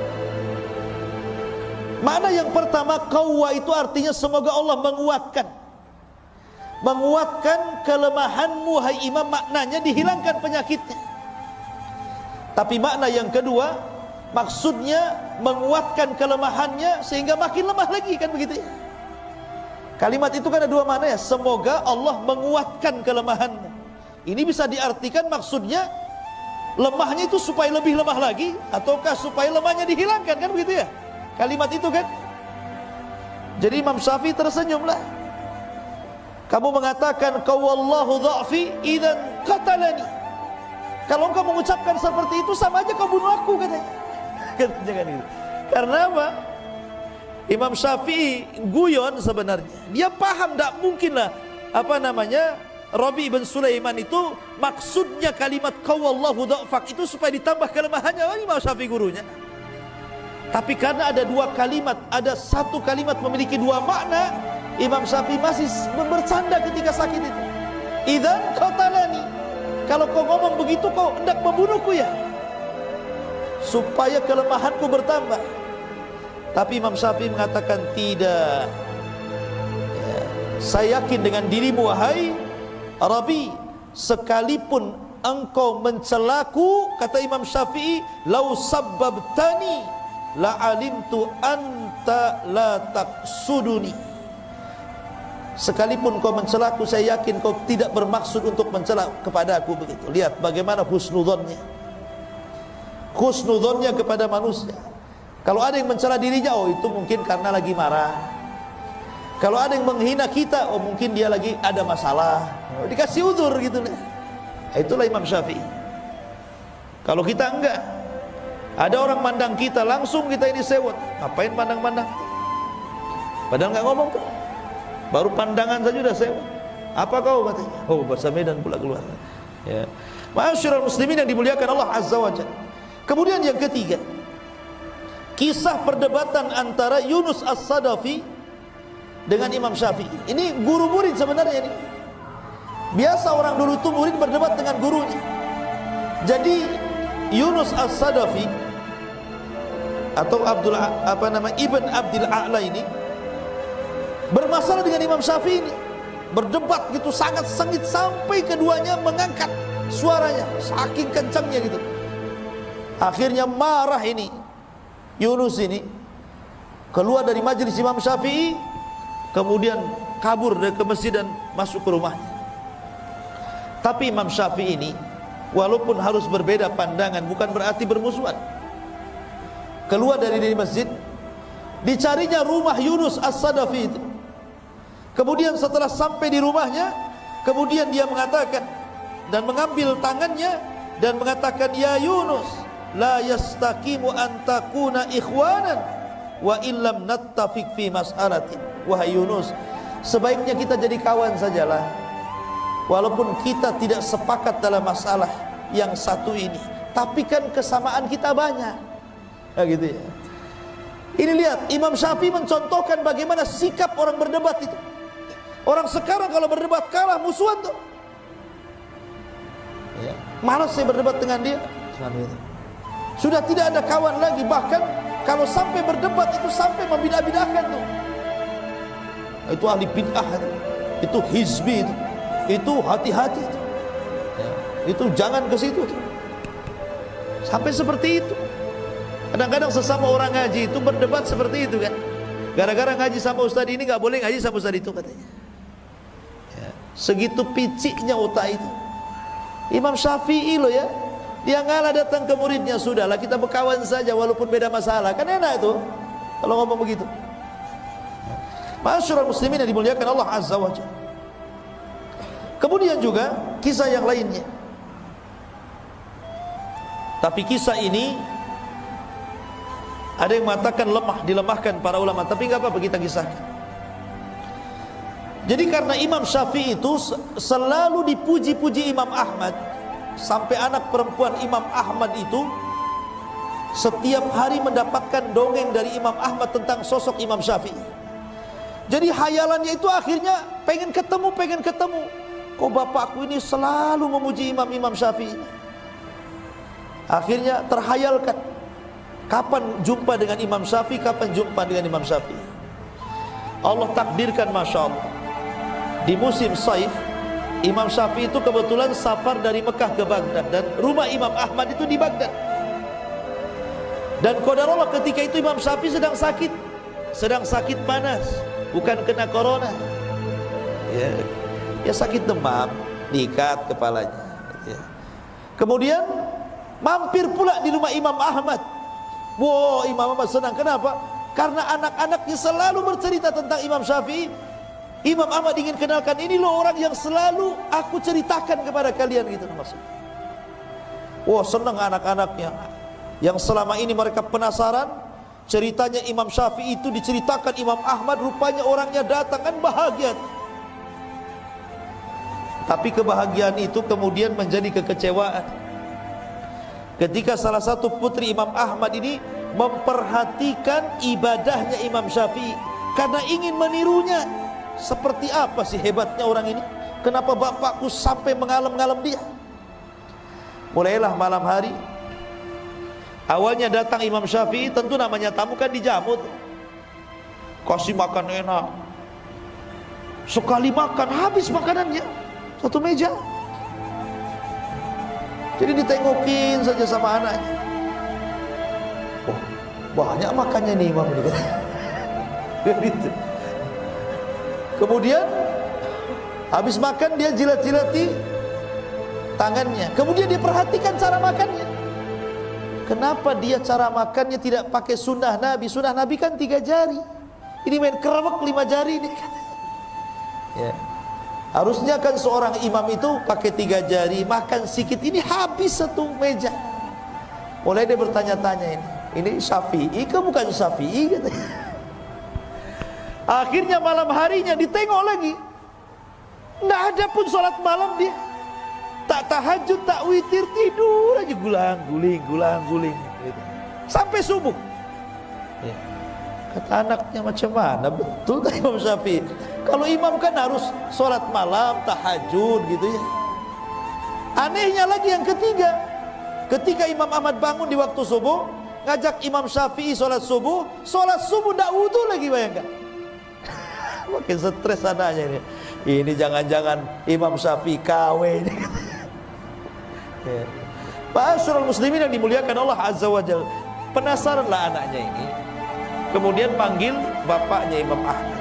Makna yang pertama, qawwa itu artinya semoga Allah menguatkan. Menguatkan kelemahanmu hai imam, maknanya dihilangkan penyakitnya. Tapi makna yang kedua, maksudnya menguatkan kelemahannya sehingga makin lemah lagi, kan begitu ya. Kalimat itu kan ada dua makna ya. Semoga Allah menguatkan kelemahanmu. Ini bisa diartikan maksudnya lemahnya itu supaya lebih lemah lagi, ataukah supaya lemahnya dihilangkan, kan begitu ya. Kalimat itu kan. Jadi Imam Syafi'i tersenyumlah. Kamu mengatakan qawwallahu dha'fi idzan qatalani. Kalau engkau mengucapkan seperti itu sama aja kau bunuh aku, katanya. Jangan gitu. Karena apa? Imam Syafi'i guyon sebenarnya. Dia paham tak mungkinlah Rabi bin Sulaiman itu maksudnya kalimat qawwallahu dha'fak itu supaya ditambah kelemahannya. Imam Syafi'i gurunya. Tapi karena ada dua kalimat, ada satu kalimat memiliki dua makna, Imam Syafi'i masih bercanda ketika sakit itu. Idzan qatalani. Kalau kau ngomong begitu, kau hendak membunuhku ya, supaya kelemahanku bertambah. Tapi Imam Syafi'i mengatakan tidak ya, saya yakin dengan dirimu wahai Rabi, sekalipun engkau mencelaku, kata Imam Syafi'i, lau sabbabtani la alimtu anta la taqsuduni. Sekalipun kau mencelaku, saya yakin kau tidak bermaksud untuk mencela kepada aku. Begitu. Lihat bagaimana husnudzonnya. Husnudzonnya kepada manusia. Kalau ada yang mencela dirinya, oh itu mungkin karena lagi marah. Kalau ada yang menghina kita, oh mungkin dia lagi ada masalah. Oh, dikasih uzur gitu. Nah, itulah Imam Syafi'i. Kalau kita enggak, ada orang mandang kita, langsung kita ini sewot. Ngapain pandang-pandang? Padahal enggak ngomong tuh. Baru pandangan saja sudah sewot. Apa kau katanya? Oh, bahasa Medan pula keluar. Ya. Ma'asyiral muslimin yang dimuliakan Allah Azza wa Jalla. Kemudian yang ketiga, kisah perdebatan antara Yunus As-Sadafi dengan Imam Syafi'i. Ini guru murid sebenarnya ini. Biasa orang dulu itu murid berdebat dengan gurunya. Jadi Yunus As-Sadafi atau Ibn Abdul A'la ini bermasalah dengan Imam Syafi'i ini. Berdebat gitu sangat sengit sampai keduanya mengangkat suaranya saking kencangnya gitu. Akhirnya marah ini Yunus ini, keluar dari majelis Imam Syafi'i, kemudian kabur dari ke masjid dan masuk ke rumahnya. Tapi Imam Syafi'i ini walaupun harus berbeda pandangan bukan berarti bermusuhan. Keluar dari masjid, dicarinya rumah Yunus As-Sadafi itu. Kemudian setelah sampai di rumahnya, kemudian dia mengatakan dan mengambil tangannya dan mengatakan, ya Yunus, la yastaqimu an takuna ikhwanan wa illam nattafiq fi mas'alatin. Wahai Yunus, sebaiknya kita jadi kawan sajalah, walaupun kita tidak sepakat dalam masalah yang satu ini, tapi kan kesamaan kita banyak. Nah, gitu ya. Ini lihat, Imam Syafi'i mencontohkan bagaimana sikap orang berdebat itu. Orang sekarang kalau berdebat kalah, musuhan tuh. Ya. Malas saya berdebat dengan dia. Sudah tidak ada kawan lagi. Bahkan kalau sampai berdebat itu sampai membidah-bidahkan tuh. Itu ahli bid'ah, itu hizbi itu hati-hati itu. Ya. Itu jangan ke situ tuh. Sampai seperti itu. Kadang-kadang sesama orang ngaji itu berdebat seperti itu kan. Gara-gara ngaji sama ustaz ini nggak boleh ngaji sama ustaz itu katanya. Ya. Segitu piciknya otak itu. Imam Syafi'i loh ya, dia ngalah datang ke muridnya, sudahlah kita berkawan saja walaupun beda masalah, kan enak itu kalau ngomong begitu. Ma'asyiral muslimin yang dimuliakan Allah Azza wa Jalla. Kemudian juga kisah yang lainnya. Tapi kisah ini ada yang mengatakan lemah, dilemahkan para ulama, tapi enggak apa-apa kita kisahkan. Jadi karena Imam Syafi'i itu selalu dipuji-puji Imam Ahmad, sampai anak perempuan Imam Ahmad itu setiap hari mendapatkan dongeng dari Imam Ahmad tentang sosok Imam Syafi'i. Jadi hayalannya itu akhirnya pengen ketemu. Kok bapakku ini selalu memuji Imam Syafi'i. Akhirnya terhayalkan, kapan jumpa dengan Imam Syafi'i, kapan jumpa dengan Imam Syafi'i. Allah takdirkan, Masya Allah, di musim Saif, Imam Syafi'i itu kebetulan safar dari Mekah ke Baghdad, dan rumah Imam Ahmad itu di Baghdad. Dan qadarullah ketika itu Imam Syafi'i sedang sakit panas, bukan kena corona. Ya sakit demam, diikat kepalanya. Ya. Kemudian mampir pula di rumah Imam Ahmad. Wow, Imam Ahmad senang. Kenapa? Karena anak-anaknya selalu bercerita tentang Imam Syafi'i. Imam Ahmad ingin kenalkan, ini loh orang yang selalu aku ceritakan kepada kalian, gitu maksudnya. Wah, senang anak-anaknya yang selama ini mereka penasaran ceritanya Imam Syafi'i itu diceritakan Imam Ahmad, rupanya orangnya datang, kan bahagia. Tapi kebahagiaan itu kemudian menjadi kekecewaan ketika salah satu putri Imam Ahmad ini memperhatikan ibadahnya Imam Syafi'i karena ingin menirunya. Seperti apa sih hebatnya orang ini? Kenapa bapakku sampai mengalem-ngalem dia? Mulailah malam hari. Awalnya datang Imam Syafi'i, tentu namanya tamu kan dijamu tuh. Kasih makan enak. Sekali makan habis makanannya, satu meja. Jadi ditengokin saja sama anaknya. Oh, banyak makannya nih Imam ini. Gitu. Kemudian habis makan dia jilat-jilati tangannya. Kemudian dia perhatikan cara makannya. Kenapa dia cara makannya tidak pakai sunnah Nabi? Sunnah Nabi kan 3 jari. Ini main kerewek 5 jari nih. Ya. Harusnya kan seorang imam itu pakai 3 jari, makan sedikit. Ini habis satu meja. Mulai dia bertanya-tanya ini Syafi'i ke bukan Syafi'i? Katanya. Akhirnya malam harinya ditengok lagi, nggak ada pun sholat malam dia. Tak tahajud, tak witir, tidur aja gulang-guling gitu. Sampai subuh. Ya. Kata anaknya, macam mana betul tak Imam Syafi'i? Kalau imam kan harus sholat malam, tahajud gitu ya. Anehnya lagi yang ketiga, ketika Imam Ahmad bangun di waktu subuh, ngajak Imam Syafi'i sholat subuh nggak wudu lagi, bayangkan. Makin stres anaknya ini. Ini jangan-jangan Imam Syafi'i KW ini. Ya. Ma'asyiral muslimin yang dimuliakan Allah Azza wa Jalla. Penasaranlah anaknya ini. Kemudian panggil bapaknya Imam Ahmad.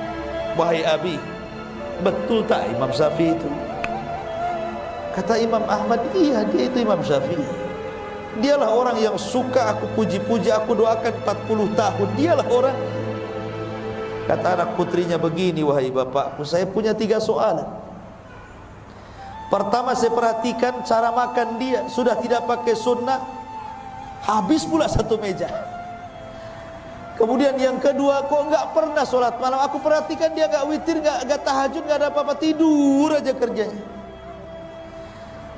Wahai Abi, betul tak Imam Syafi'i itu? Kata Imam Ahmad, iya dia itu Imam Syafi'i. Dialah orang yang suka aku puji-puji, aku doakan 40 tahun. Dialah orang. Kata anak putrinya, begini wahai bapakku, saya punya 3 soalan. Pertama, saya perhatikan cara makan dia, sudah tidak pakai sunnah, habis pula satu meja. Kemudian yang kedua, kok nggak pernah sholat malam. Aku perhatikan dia nggak witir, nggak tahajud, nggak ada apa-apa, tidur aja kerjanya.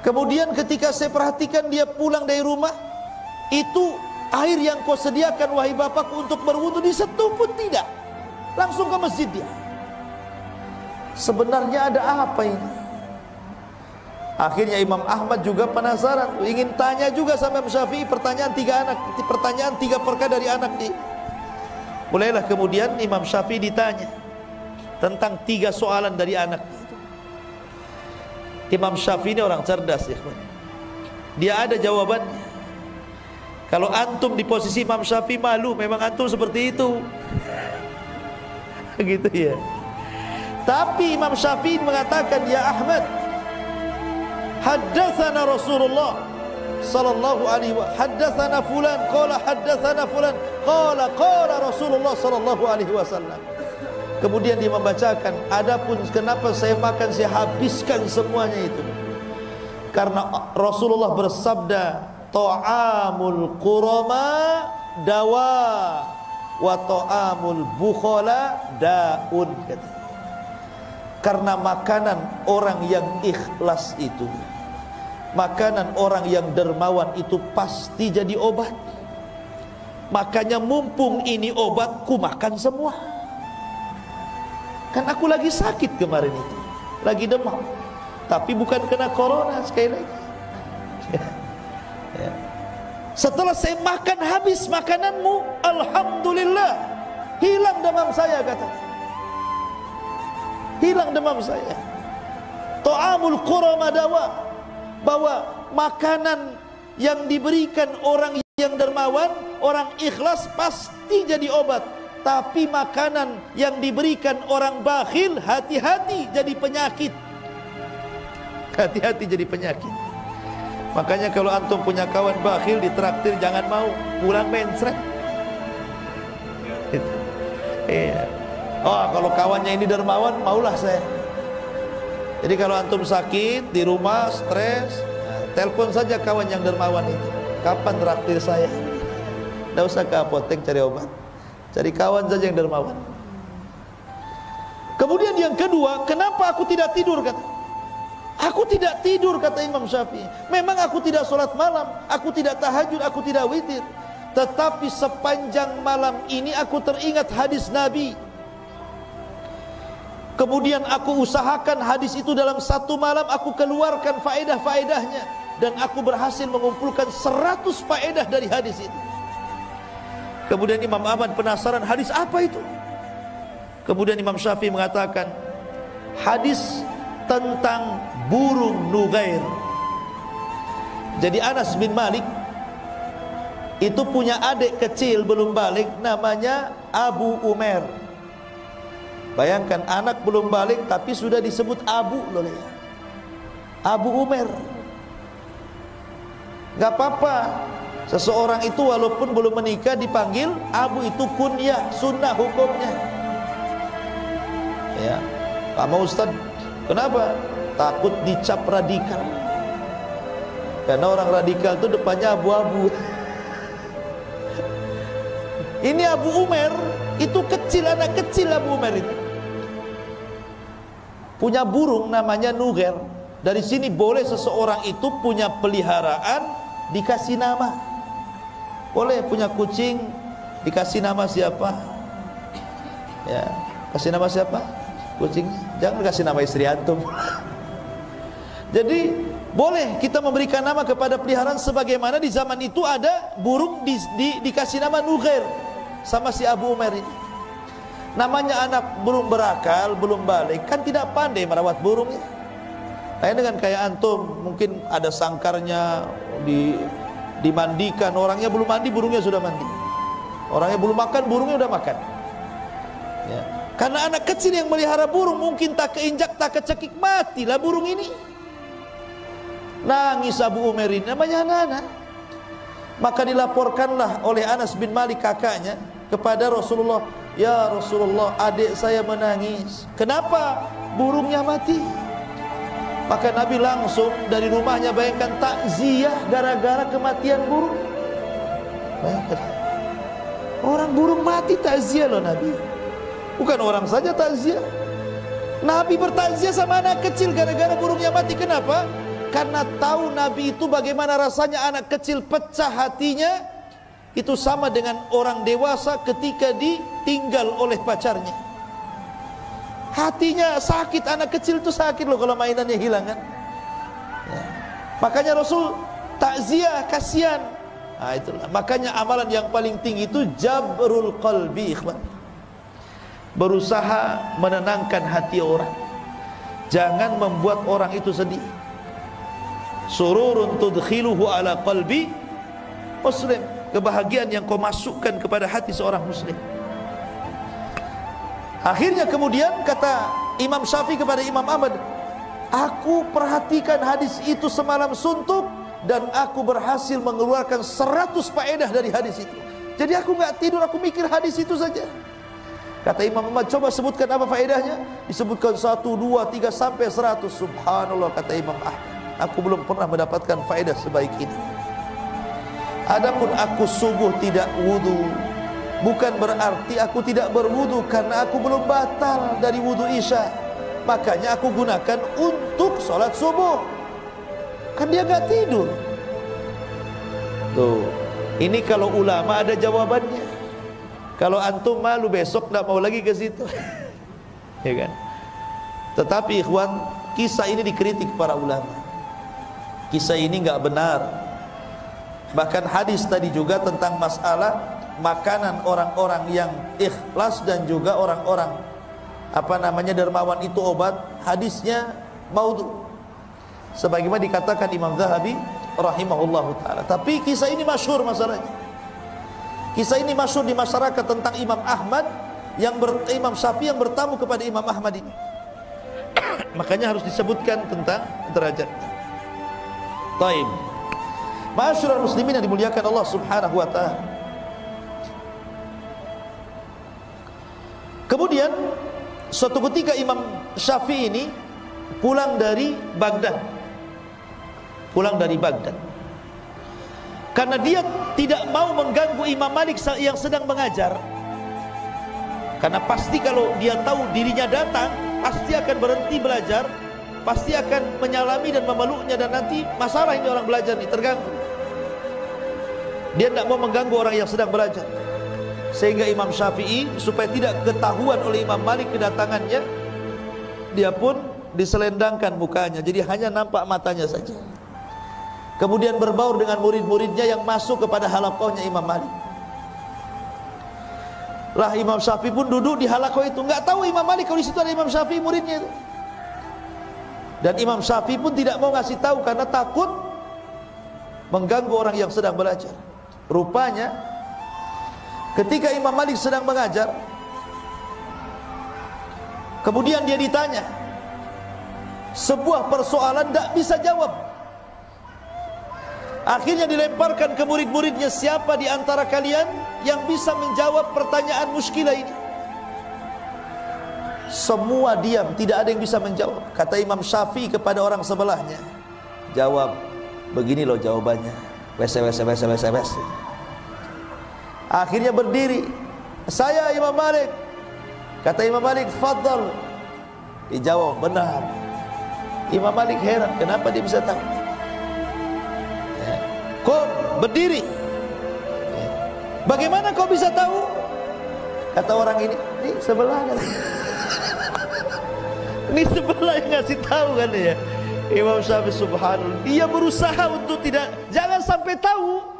Kemudian ketika saya perhatikan dia pulang dari rumah, itu air yang kau sediakan wahai bapakku untuk berwudu disentuh pun tidak, langsung ke masjid dia. Sebenarnya ada apa ini? Akhirnya Imam Ahmad juga penasaran, ingin tanya juga sama Imam Syafi'i pertanyaan 3 perkara dari anak dia. Mulailah kemudian Imam Syafi'i ditanya tentang 3 soalan dari anak itu. Imam Syafi'i ini orang cerdas ya, dia ada jawabannya. Kalau antum di posisi Imam Syafi'i malu, memang antum seperti itu. Gitu ya. Tapi Imam Syafi'i mengatakan, ya Ahmad, haddatsana Rasulullah sallallahu alaihi wa haddatsana fulan qala haddatsana fulan qala Rasulullah sallallahu alaihi wasallam. Kemudian dia membacakan, adapun kenapa saya makan, saya habiskan semuanya itu, karena Rasulullah bersabda, ta'amul qurama dawa wa ta'amul bukhala daun. Karena makanan orang yang ikhlas itu, makanan orang yang dermawan itu pasti jadi obat. Makanya mumpung ini obat, ku makan semua. Kan aku lagi sakit kemarin itu, lagi demam, tapi bukan kena corona sekali lagi. Ya. Setelah saya makan habis makananmu, alhamdulillah, hilang demam saya, kata. Hilang demam saya. Ta'amul qura madawa, bahwa makanan yang diberikan orang yang dermawan, orang ikhlas pasti jadi obat. Tapi makanan yang diberikan orang bakhil, hati-hati jadi penyakit. Hati-hati jadi penyakit. Makanya kalau antum punya kawan bakhil ditraktir, jangan mau, pulang mencret. Iya. Oh, kalau kawannya ini dermawan, maulah saya. Jadi kalau antum sakit di rumah, stres, telepon saja kawan yang dermawan itu. Kapan traktir saya? Tidak usah ke apotek cari obat, cari kawan saja yang dermawan. Kemudian yang kedua, kenapa aku tidak tidur, kata. Aku tidak tidur, kata Imam Syafi'i. Memang aku tidak sholat malam, aku tidak tahajud, aku tidak witir, tetapi sepanjang malam ini aku teringat hadis Nabi. Kemudian aku usahakan hadis itu dalam satu malam, aku keluarkan faedah-faedahnya, dan aku berhasil mengumpulkan 100 faedah dari hadis itu. Kemudian Imam Ahmad penasaran, hadis apa itu? Kemudian Imam Syafi'i mengatakan, hadis tentang burung Nughair. Jadi Anas bin Malik itu punya adik kecil belum balik, namanya Abu Umair. Bayangkan, anak belum balik tapi sudah disebut Abu loh ya. Abu Umair. Gak apa-apa, seseorang itu walaupun belum menikah dipanggil Abu, itu kunyah, sunnah hukumnya. Ya, Pak Ustaz, kenapa? Takut dicap radikal. Karena orang radikal itu depannya abu-abu. Ini Abu Umair, itu kecil, anak kecil Abu Umair itu punya burung namanya Nughair. Dari sini boleh seseorang itu punya peliharaan dikasih nama. Boleh punya kucing dikasih nama siapa? Ya, kasih nama siapa? Kucing. Jangan kasih nama istri antum. Jadi boleh kita memberikan nama kepada peliharaan, sebagaimana di zaman itu ada burung dikasih nama Nughair sama si Abu Umair ini. Namanya anak belum berakal, belum balik, kan tidak pandai merawat burungnya. Lain dengan kayak antum, mungkin ada sangkarnya, dimandikan, orangnya belum mandi, burungnya sudah mandi. Orangnya belum makan, burungnya sudah makan. Ya. Karena anak kecil yang melihara burung mungkin tak keinjak, tak kecekik, matilah burung ini. Nangis Abu Umair ini, namanya anak-anak. Maka dilaporkanlah oleh Anas bin Malik kakaknya kepada Rasulullah, ya Rasulullah, adik saya menangis. Kenapa? Burungnya mati. Maka Nabi langsung dari rumahnya, bayangkan, takziah gara-gara kematian burung. Bayangkan, orang burung mati takziah loh Nabi. Bukan orang saja takziah, Nabi bertakziah sama anak kecil gara-gara burungnya mati. Kenapa? Karena tahu Nabi itu bagaimana rasanya anak kecil pecah hatinya. Itu sama dengan orang dewasa ketika ditinggal oleh pacarnya. Hatinya sakit, anak kecil itu sakit loh kalau mainannya hilang kan. Ya. Makanya Rasul takziah, kasihan. Nah, itulah. Makanya amalan yang paling tinggi itu jabrul qalbi, ikhwan. Berusaha menenangkan hati orang. Jangan membuat orang itu sedih. Sururun tudkhiluhu ala qalbi muslim. Kebahagiaan yang kau masukkan kepada hati seorang muslim. Akhirnya kemudian kata Imam Syafi'i kepada Imam Ahmad, aku perhatikan hadis itu semalam suntuk, dan aku berhasil mengeluarkan 100 faedah dari hadis itu. Jadi aku gak tidur, aku mikir hadis itu saja. Kata Imam Ahmad, coba sebutkan apa faedahnya. Disebutkan 1, 2, 3 sampai 100. Subhanallah, kata Imam Ahmad, aku belum pernah mendapatkan faedah sebaik ini. Adapun aku subuh tidak wudu, bukan berarti aku tidak berwudu, karena aku belum batal dari wudu isya. Makanya aku gunakan untuk sholat subuh. Kan dia gak tidur. Tuh, ini kalau ulama ada jawabannya. Kalau antum malu besok gak mau lagi ke situ. ya kan? Tetapi ikhwan, kisah ini dikritik para ulama. Kisah ini enggak benar. Bahkan hadis tadi juga tentang masalah makanan orang-orang yang ikhlas dan juga orang-orang dermawan itu obat, hadisnya maudhu. Sebagaimana dikatakan Imam Zahabi rahimahullahu taala. Tapi kisah ini masyhur masalahnya. Kisah ini masyhur di masyarakat tentang Imam Ahmad Imam Syafi'i yang bertamu kepada Imam Ahmad ini. Makanya harus disebutkan tentang derajat. Taib. Ma'asyiral muslimin yang dimuliakan Allah Subhanahu wa taala. Kemudian suatu ketika Imam Syafi'i ini pulang dari Baghdad. Karena dia tidak mau mengganggu Imam Malik yang sedang mengajar. Karena pasti kalau dia tahu dirinya datang, pasti akan berhenti belajar, pasti akan menyalami dan memeluknya, dan nanti masalah ini orang belajar ini terganggu. Dia tidak mau mengganggu orang yang sedang belajar. Sehingga Imam Syafi'i supaya tidak ketahuan oleh Imam Malik kedatangannya, dia pun diselendangkan mukanya, jadi hanya nampak matanya saja. Kemudian berbaur dengan murid-muridnya yang masuk kepada halaqahnya Imam Malik. Lah Imam Syafi'i pun duduk di halaqah itu, enggak tahu Imam Malik kalau di situ ada Imam Syafi'i muridnya itu. Dan Imam Syafi'i pun tidak mau ngasih tahu karena takut mengganggu orang yang sedang belajar. Rupanya ketika Imam Malik sedang mengajar, kemudian dia ditanya sebuah persoalan, tidak bisa jawab. Akhirnya dilemparkan ke murid-muridnya, siapa di antara kalian yang bisa menjawab pertanyaan muskilah ini? Semua diam, tidak ada yang bisa menjawab. Kata Imam Syafi'i kepada orang sebelahnya, jawab, begini loh jawabannya. Wes. Akhirnya berdiri, saya Imam Malik. Kata Imam Malik, fadhal. Dijawab, benar. Imam Malik heran, kenapa dia bisa tahu? Kok berdiri? Bagaimana kau bisa tahu? Kata orang ini sebelah kan. Ini sebelah yang ngasih tahu kan ya. Imam Syafi'i subhanallah, dia berusaha untuk jangan sampai tahu.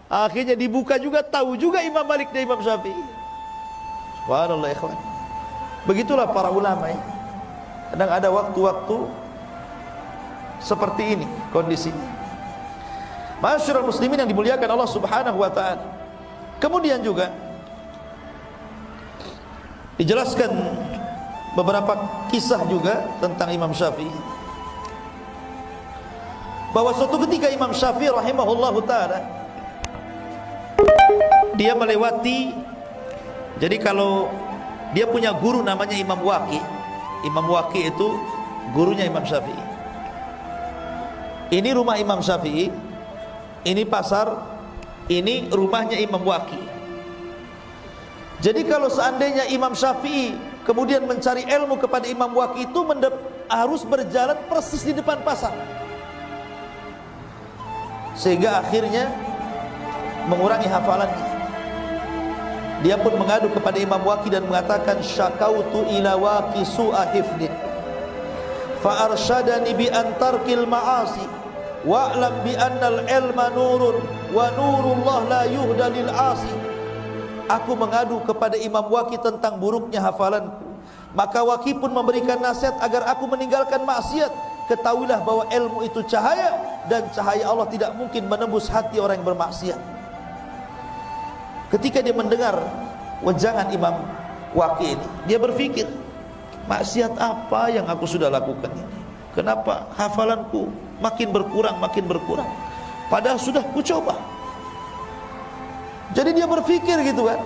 Akhirnya dibuka juga, tahu juga Imam Malik dan Imam Syafi'i. Subhanallah ikhwan. Begitulah para ulama ya. Kadang ada waktu-waktu seperti ini kondisinya. Ma'asyiral muslimin yang dimuliakan Allah Subhanahu wa taala. Kemudian juga dijelaskan beberapa kisah juga tentang Imam Syafi'i. Bahwa suatu ketika Imam Syafi'i rahimahullahu taala dia melewati, jadi kalau dia punya guru namanya Imam Waqi. Imam Waqi itu gurunya Imam Syafi'i. Ini rumah Imam Syafi'i, ini pasar, ini rumahnya Imam Waqi. Jadi kalau seandainya Imam Syafi'i kemudian mencari ilmu kepada Imam Waqi itu harus berjalan persis di depan pasar, sehingga akhirnya mengurangi hafalannya. Dia pun mengadu kepada Imam Waqi dan mengatakan, syakautu ila Waqi su'a hifdin fa arsyadani bi antarkil ma'asi wa'lam bi annal ilma nurun wa nurullah la yuhda lil 'asi. Aku mengadu kepada Imam Waqi tentang buruknya hafalanku, maka Waqi pun memberikan nasihat agar aku meninggalkan maksiat. Ketahuilah bahwa ilmu itu cahaya, dan cahaya Allah tidak mungkin menembus hati orang yang bermaksiat. Ketika dia mendengar wejangan Imam Waqi ini, dia berpikir, maksiat apa yang aku sudah lakukan ini? Kenapa hafalanku makin berkurang? Padahal sudah kucoba. Jadi dia berpikir gitu kan,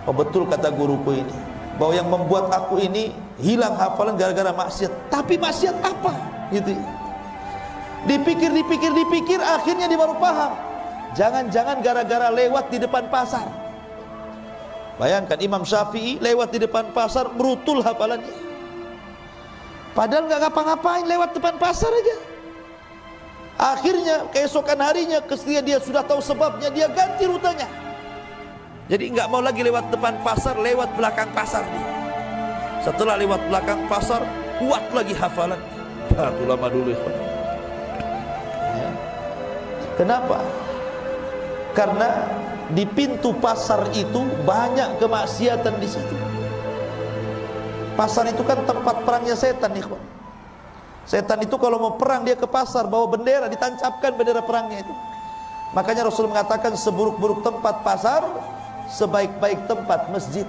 oh betul kata guruku ini, bahwa yang membuat aku ini hilang hafalan gara-gara maksiat. Tapi maksiat apa? Gitu. Dipikir, akhirnya dia baru paham. Jangan-jangan gara-gara lewat di depan pasar. Bayangkan Imam Syafi'i lewat di depan pasar, berutul hafalannya. Padahal nggak ngapa-ngapain, lewat depan pasar aja. Akhirnya keesokan harinya, ketika dia sudah tahu sebabnya, dia ganti rutenya. Jadi nggak mau lagi lewat depan pasar, lewat belakang pasar dia. Setelah lewat belakang pasar, kuat lagi hafalan. Itu lama dulu ya. Kenapa? Karena di pintu pasar itu banyak kemaksiatan di situ. Pasar itu kan tempat perangnya setan, ikhwan. Setan itu kalau mau perang dia ke pasar bawa bendera, ditancapkan bendera perangnya itu. Makanya Rasul mengatakan seburuk-buruk tempat pasar, sebaik-baik tempat masjid.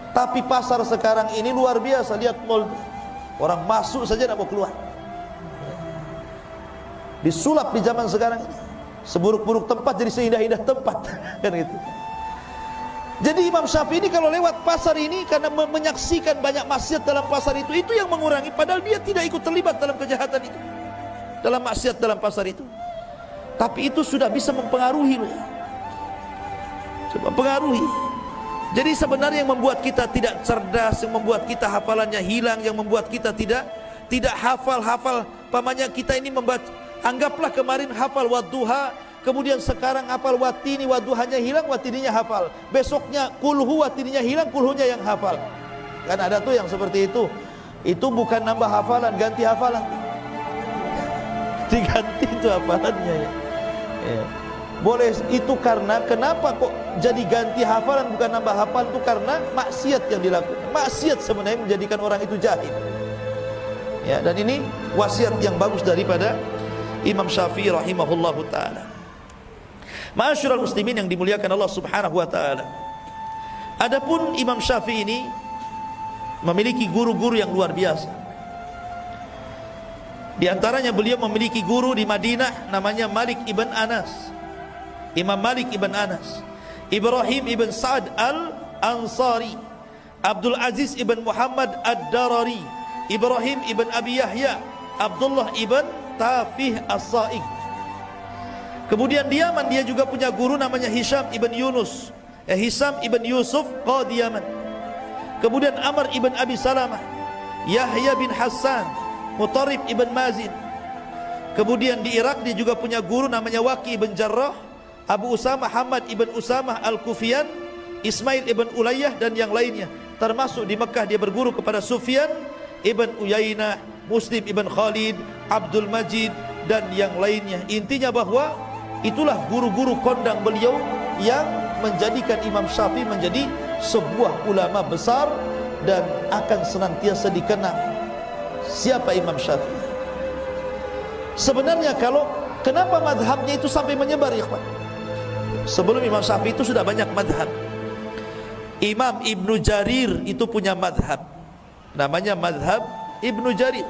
Tapi pasar sekarang ini luar biasa, lihat mall. Orang masuk saja tidak mau keluar. Disulap di zaman sekarang ini. Seburuk-buruk tempat jadi seindah-indah tempat. Kan gitu. Jadi Imam Syafi'i ini kalau lewat pasar ini karena menyaksikan banyak maksiat dalam pasar itu yang mengurangi, padahal dia tidak ikut terlibat dalam kejahatan itu, dalam maksiat dalam pasar itu. Tapi itu sudah bisa mempengaruhi loh. Mempengaruhi. Jadi sebenarnya yang membuat kita tidak cerdas, yang membuat kita hafalannya hilang, yang membuat kita tidak hafal pamannya kita ini membaca. Anggaplah kemarin hafal wadduha, kemudian sekarang hafal watini, wadduhanya hilang, watininya hafal. Besoknya kulhu, watininya hilang, kulhunya yang hafal. Kan ada tuh yang seperti itu. Itu bukan nambah hafalan, ganti hafalan. Diganti itu hafalannya ya. Ya. Boleh itu karena kenapa kok jadi ganti hafalan bukan nambah hafal, itu karena maksiat yang dilakukan. Maksiat sebenarnya menjadikan orang itu jahil. Ya, dan ini wasiat yang bagus daripada Imam Syafi'i rahimahullahu ta'ala. Ma'asyiral muslimin yang dimuliakan Allah subhanahu wa ta'ala. Adapun Imam Syafi'i ini memiliki guru-guru yang luar biasa. Di antaranya beliau memiliki guru di Madinah namanya Malik ibn Anas. Imam Malik ibn Anas, Ibrahim ibn Sa'ad al-Ansari, Abdul Aziz ibn Muhammad ad-Darari, Ibrahim ibn Abi Yahya, Abdullah ibn Tafih as-Sa'ig. Kemudian di Yaman dia juga punya guru namanya Hisham ibn Yusuf qadi Yaman. Kemudian Amr ibn Abi Salamah, Yahya bin Hassan, Mutarrib ibn Mazin. Kemudian di Irak dia juga punya guru namanya Waqi ibn Jarrah, Abu Usamah Hamad ibn Usamah al-Kufiyan, Ismail ibn Ulayyah dan yang lainnya. Termasuk di Mekah dia berguru kepada Sufyan ibn Uyainah, Muslim ibn Khalid, Abdul Majid dan yang lainnya. Intinya bahwa itulah guru-guru kondang beliau yang menjadikan Imam Syafi'i menjadi sebuah ulama besar dan akan senantiasa dikenang. Siapa Imam Syafi'i? Sebenarnya kenapa madhabnya itu sampai menyebar, ikhwan? Sebelum Imam Syafi'i itu sudah banyak madhab. Imam Ibnu Jarir itu punya madhab, namanya madhab Ibnu Jarir.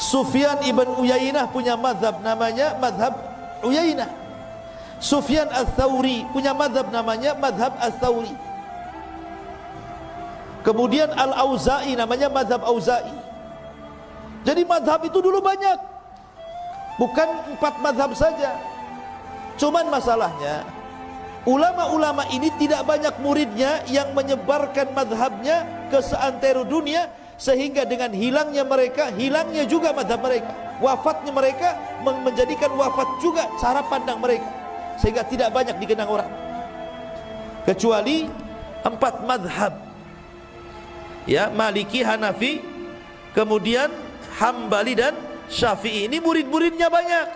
Sufyan ibn Uyainah punya madhab, namanya madhab Uyainah. Sufyan al-Thawri punya madhab, namanya madhab al-Thawri. Kemudian Al-Auza'i namanya madhab Auza'i. Jadi madhab itu dulu banyak, bukan 4 madhab saja. Cuman masalahnya ulama-ulama ini tidak banyak muridnya yang menyebarkan madhabnya ke seantero dunia, sehingga dengan hilangnya mereka, hilangnya juga madhab mereka. Wafatnya mereka menjadikan wafat juga cara pandang mereka, sehingga tidak banyak dikenang orang. Kecuali 4 madhab, ya, Maliki, Hanafi, kemudian Hambali dan Syafi'i. Ini murid-muridnya banyak,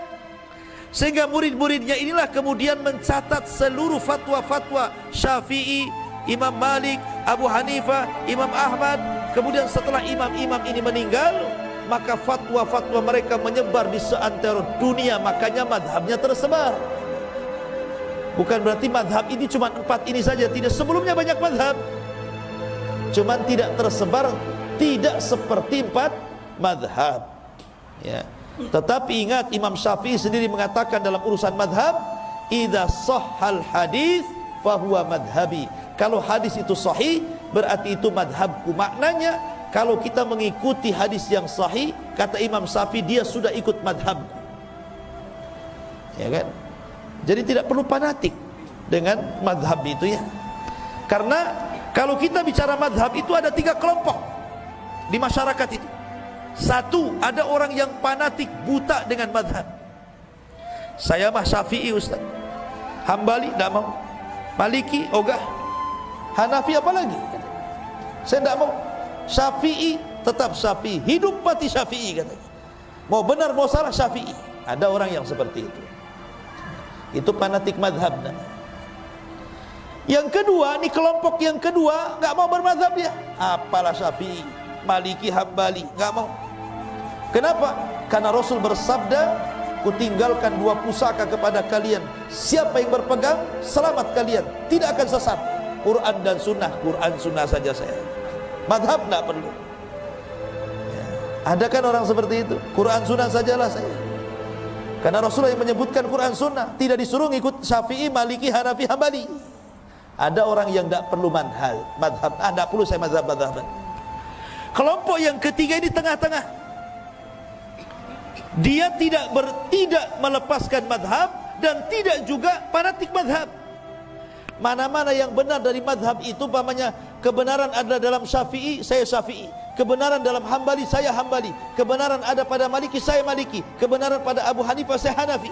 sehingga murid-muridnya inilah kemudian mencatat seluruh fatwa-fatwa Syafi'i, Imam Malik, Abu Hanifah, Imam Ahmad. Kemudian setelah imam-imam ini meninggal, maka fatwa-fatwa mereka menyebar di seantero dunia. Makanya madhabnya tersebar. Bukan berarti madhab ini cuma 4 ini saja, tidak. Sebelumnya banyak madhab, cuman tidak tersebar, tidak seperti 4 madhab, ya. Tetapi ingat, Imam Syafi'i sendiri mengatakan dalam urusan madhab, idza sahhal hadis fahuwa madhabi. Kalau hadis itu sahih, berarti itu madhabku. Maknanya kalau kita mengikuti hadis yang sahih, kata Imam Syafi'i, dia sudah ikut madhabku, ya kan? Jadi tidak perlu fanatik dengan madhab itu, ya. Karena kalau kita bicara madhab itu ada 3 kelompok di masyarakat itu. Satu, ada orang yang fanatik buta dengan madhab. Saya mah Syafi'i, Ustaz. Hambali tidak mau, Maliki ogah, Hanafi apalagi, saya tidak mau. Syafi'i tetap Syafi'i, hidup mati Syafi'i katanya. Mau benar mau salah Syafi'i. Ada orang yang seperti itu. Itu fanatik madhab. Yang kedua, ini kelompok yang kedua nggak mau bermadhab dia. Apalah Syafi'i, Maliki, Hambali, nggak mau. Kenapa? Karena Rasul bersabda, kutinggalkan dua pusaka kepada kalian. Siapa yang berpegang, selamat kalian, tidak akan sesat. Quran dan sunnah. Quran sunnah saja saya. Madhab nggak perlu. Ada kan orang seperti itu? Quran sunnah sajalah saya. Karena Rasulullah yang menyebutkan Quran sunnah, tidak disuruh ngikut Syafi'i, Maliki, Hanafi, Hambali. Ada orang yang tidak perlu madhab. Tidak perlu saya madhab-madhaban. Kelompok yang ketiga ini tengah-tengah. Dia tidak melepaskan madhab dan tidak juga fanatik madhab. Mana-mana yang benar dari madhab itu, umpamanya kebenaran ada dalam Syafi'i, saya Syafi'i. Kebenaran dalam Hambali, saya Hambali. Kebenaran ada pada Maliki, saya Maliki. Kebenaran pada Abu Hanifah, saya Hanafi.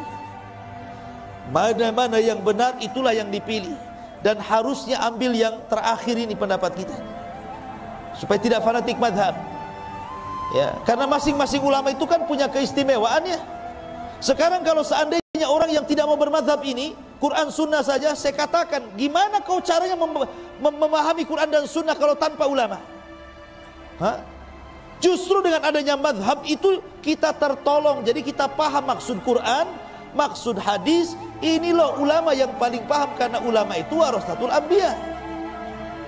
Mana-mana yang benar, itulah yang dipilih. Dan harusnya ambil yang terakhir ini pendapat kita, supaya tidak fanatik madhab. Ya, karena masing-masing ulama itu kan punya keistimewaannya. Sekarang kalau seandainya orang yang tidak mau bermadhab ini, Quran sunnah saja, saya katakan, gimana kau caranya memahami Quran dan sunnah kalau tanpa ulama? Justru dengan adanya madhab itu kita tertolong. Jadi kita paham maksud Quran, maksud hadis. Ini loh ulama yang paling paham, karena ulama itu warasatul anbiya.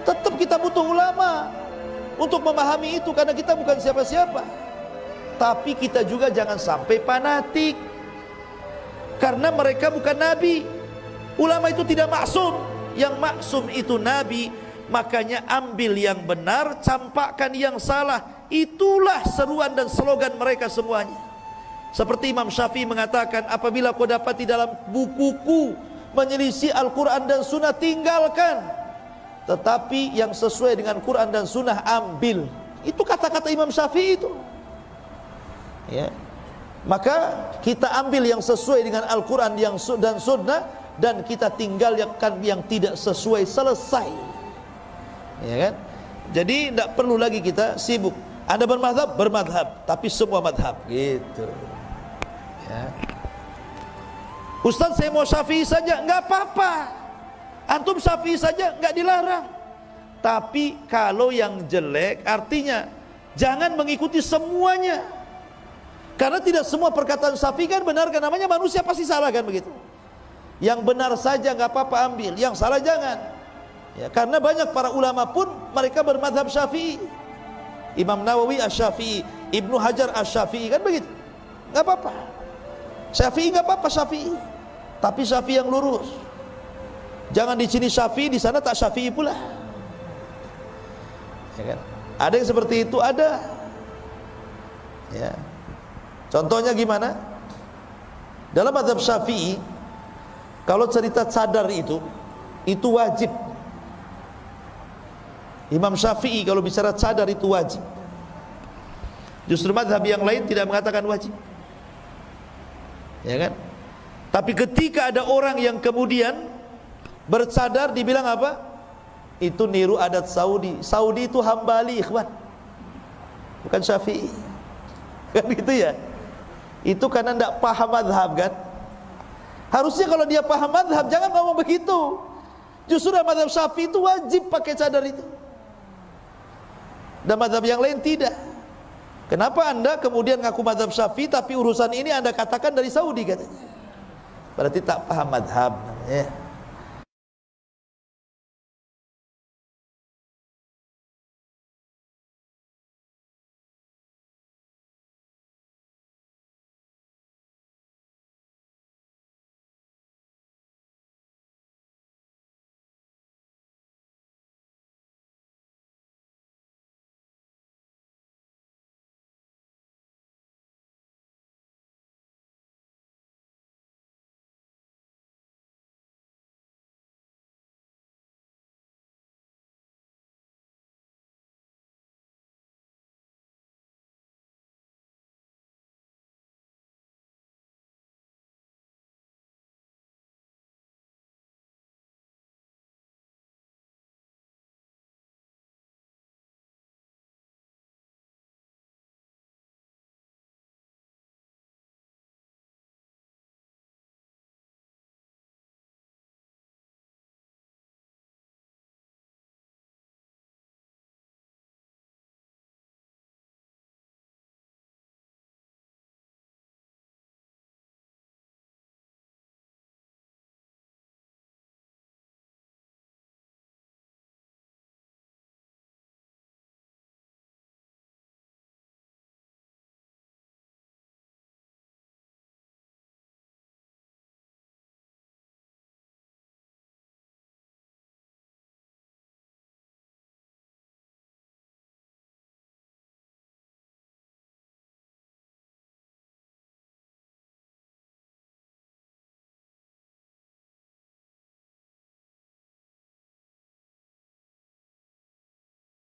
Tetap kita butuh ulama untuk memahami itu, karena kita bukan siapa-siapa. Tapi kita juga jangan sampai fanatik, karena mereka bukan nabi. Ulama itu tidak maksum. Yang maksum itu nabi. Makanya ambil yang benar, campakkan yang salah. Itulah seruan dan slogan mereka semuanya. Seperti Imam Syafi'i mengatakan, apabila kau dapati dalam bukuku menyelisih Al-Quran dan Sunnah, tinggalkan. Tetapi yang sesuai dengan Quran dan Sunnah, ambil. Itu kata-kata Imam Syafi'i itu. Ya. Maka kita ambil yang sesuai dengan Al-Quran dan Sunnah, dan kita tinggalkan yang tidak sesuai, selesai. Ya kan? Jadi tidak perlu lagi kita sibuk. Anda bermadhab, bermadhab, tapi semua madhab gitu. Ya. Ustaz, saya mau Syafi'i saja, nggak apa-apa. Antum Syafi'i saja, nggak dilarang. Tapi kalau yang jelek, artinya jangan mengikuti semuanya. Karena tidak semua perkataan Syafi'i kan benar, kan namanya manusia pasti salah kan begitu. Yang benar saja nggak apa-apa ambil, yang salah jangan. Ya, karena banyak para ulama pun mereka bermadhab Syafi'i. Imam Nawawi Asy-Syafi'i, Ibnu Hajar Asy-Syafi'i, kan begitu. Nggak apa-apa. Syafi'i nggak apa-apa Syafi'i, tapi Syafi'i yang lurus. Jangan di sini Syafi'i, di sana tak Syafi'i pula. Ya kan? Ada yang seperti itu, ada. Ya. Contohnya gimana? Dalam mazhab Syafi'i, kalau cerita cadar itu wajib. Imam Syafi'i kalau bicara cadar itu wajib. Justru mazhab yang lain tidak mengatakan wajib. Ya kan? Tapi ketika ada orang yang kemudian bercadar, dibilang apa? Itu niru adat Saudi. Saudi itu Hambali, ikhwan, bukan Syafi'i. Kan gitu ya? Itu karena tidak paham mazhab kan? Harusnya kalau dia paham mazhab jangan ngomong begitu. Justru dalam mazhab Syafi'i itu wajib pakai cadar itu. Dan mazhab yang lain tidak. Kenapa Anda kemudian ngaku mazhab Syafi'i tapi urusan ini Anda katakan dari Saudi katanya? Berarti tak paham mazhab namanya.